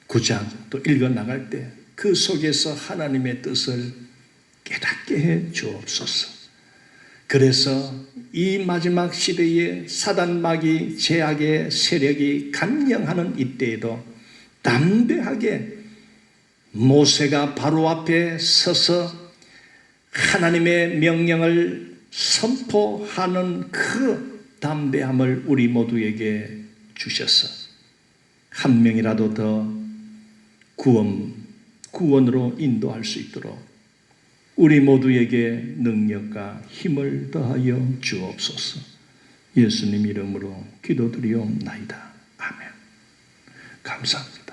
9장 또 읽어 나갈 때 그 속에서 하나님의 뜻을 깨닫게 해 주옵소서. 그래서 이 마지막 시대에 사단 마귀 죄악의 세력이 강령하는 이때에도 담대하게 모세가 바로 앞에 서서 하나님의 명령을 선포하는 그 담대함을 우리 모두에게 주셔서 한 명이라도 더 구원으로 인도할 수 있도록 우리 모두에게 능력과 힘을 더하여 주옵소서. 예수님 이름으로 기도드리옵나이다. 아멘. 감사합니다.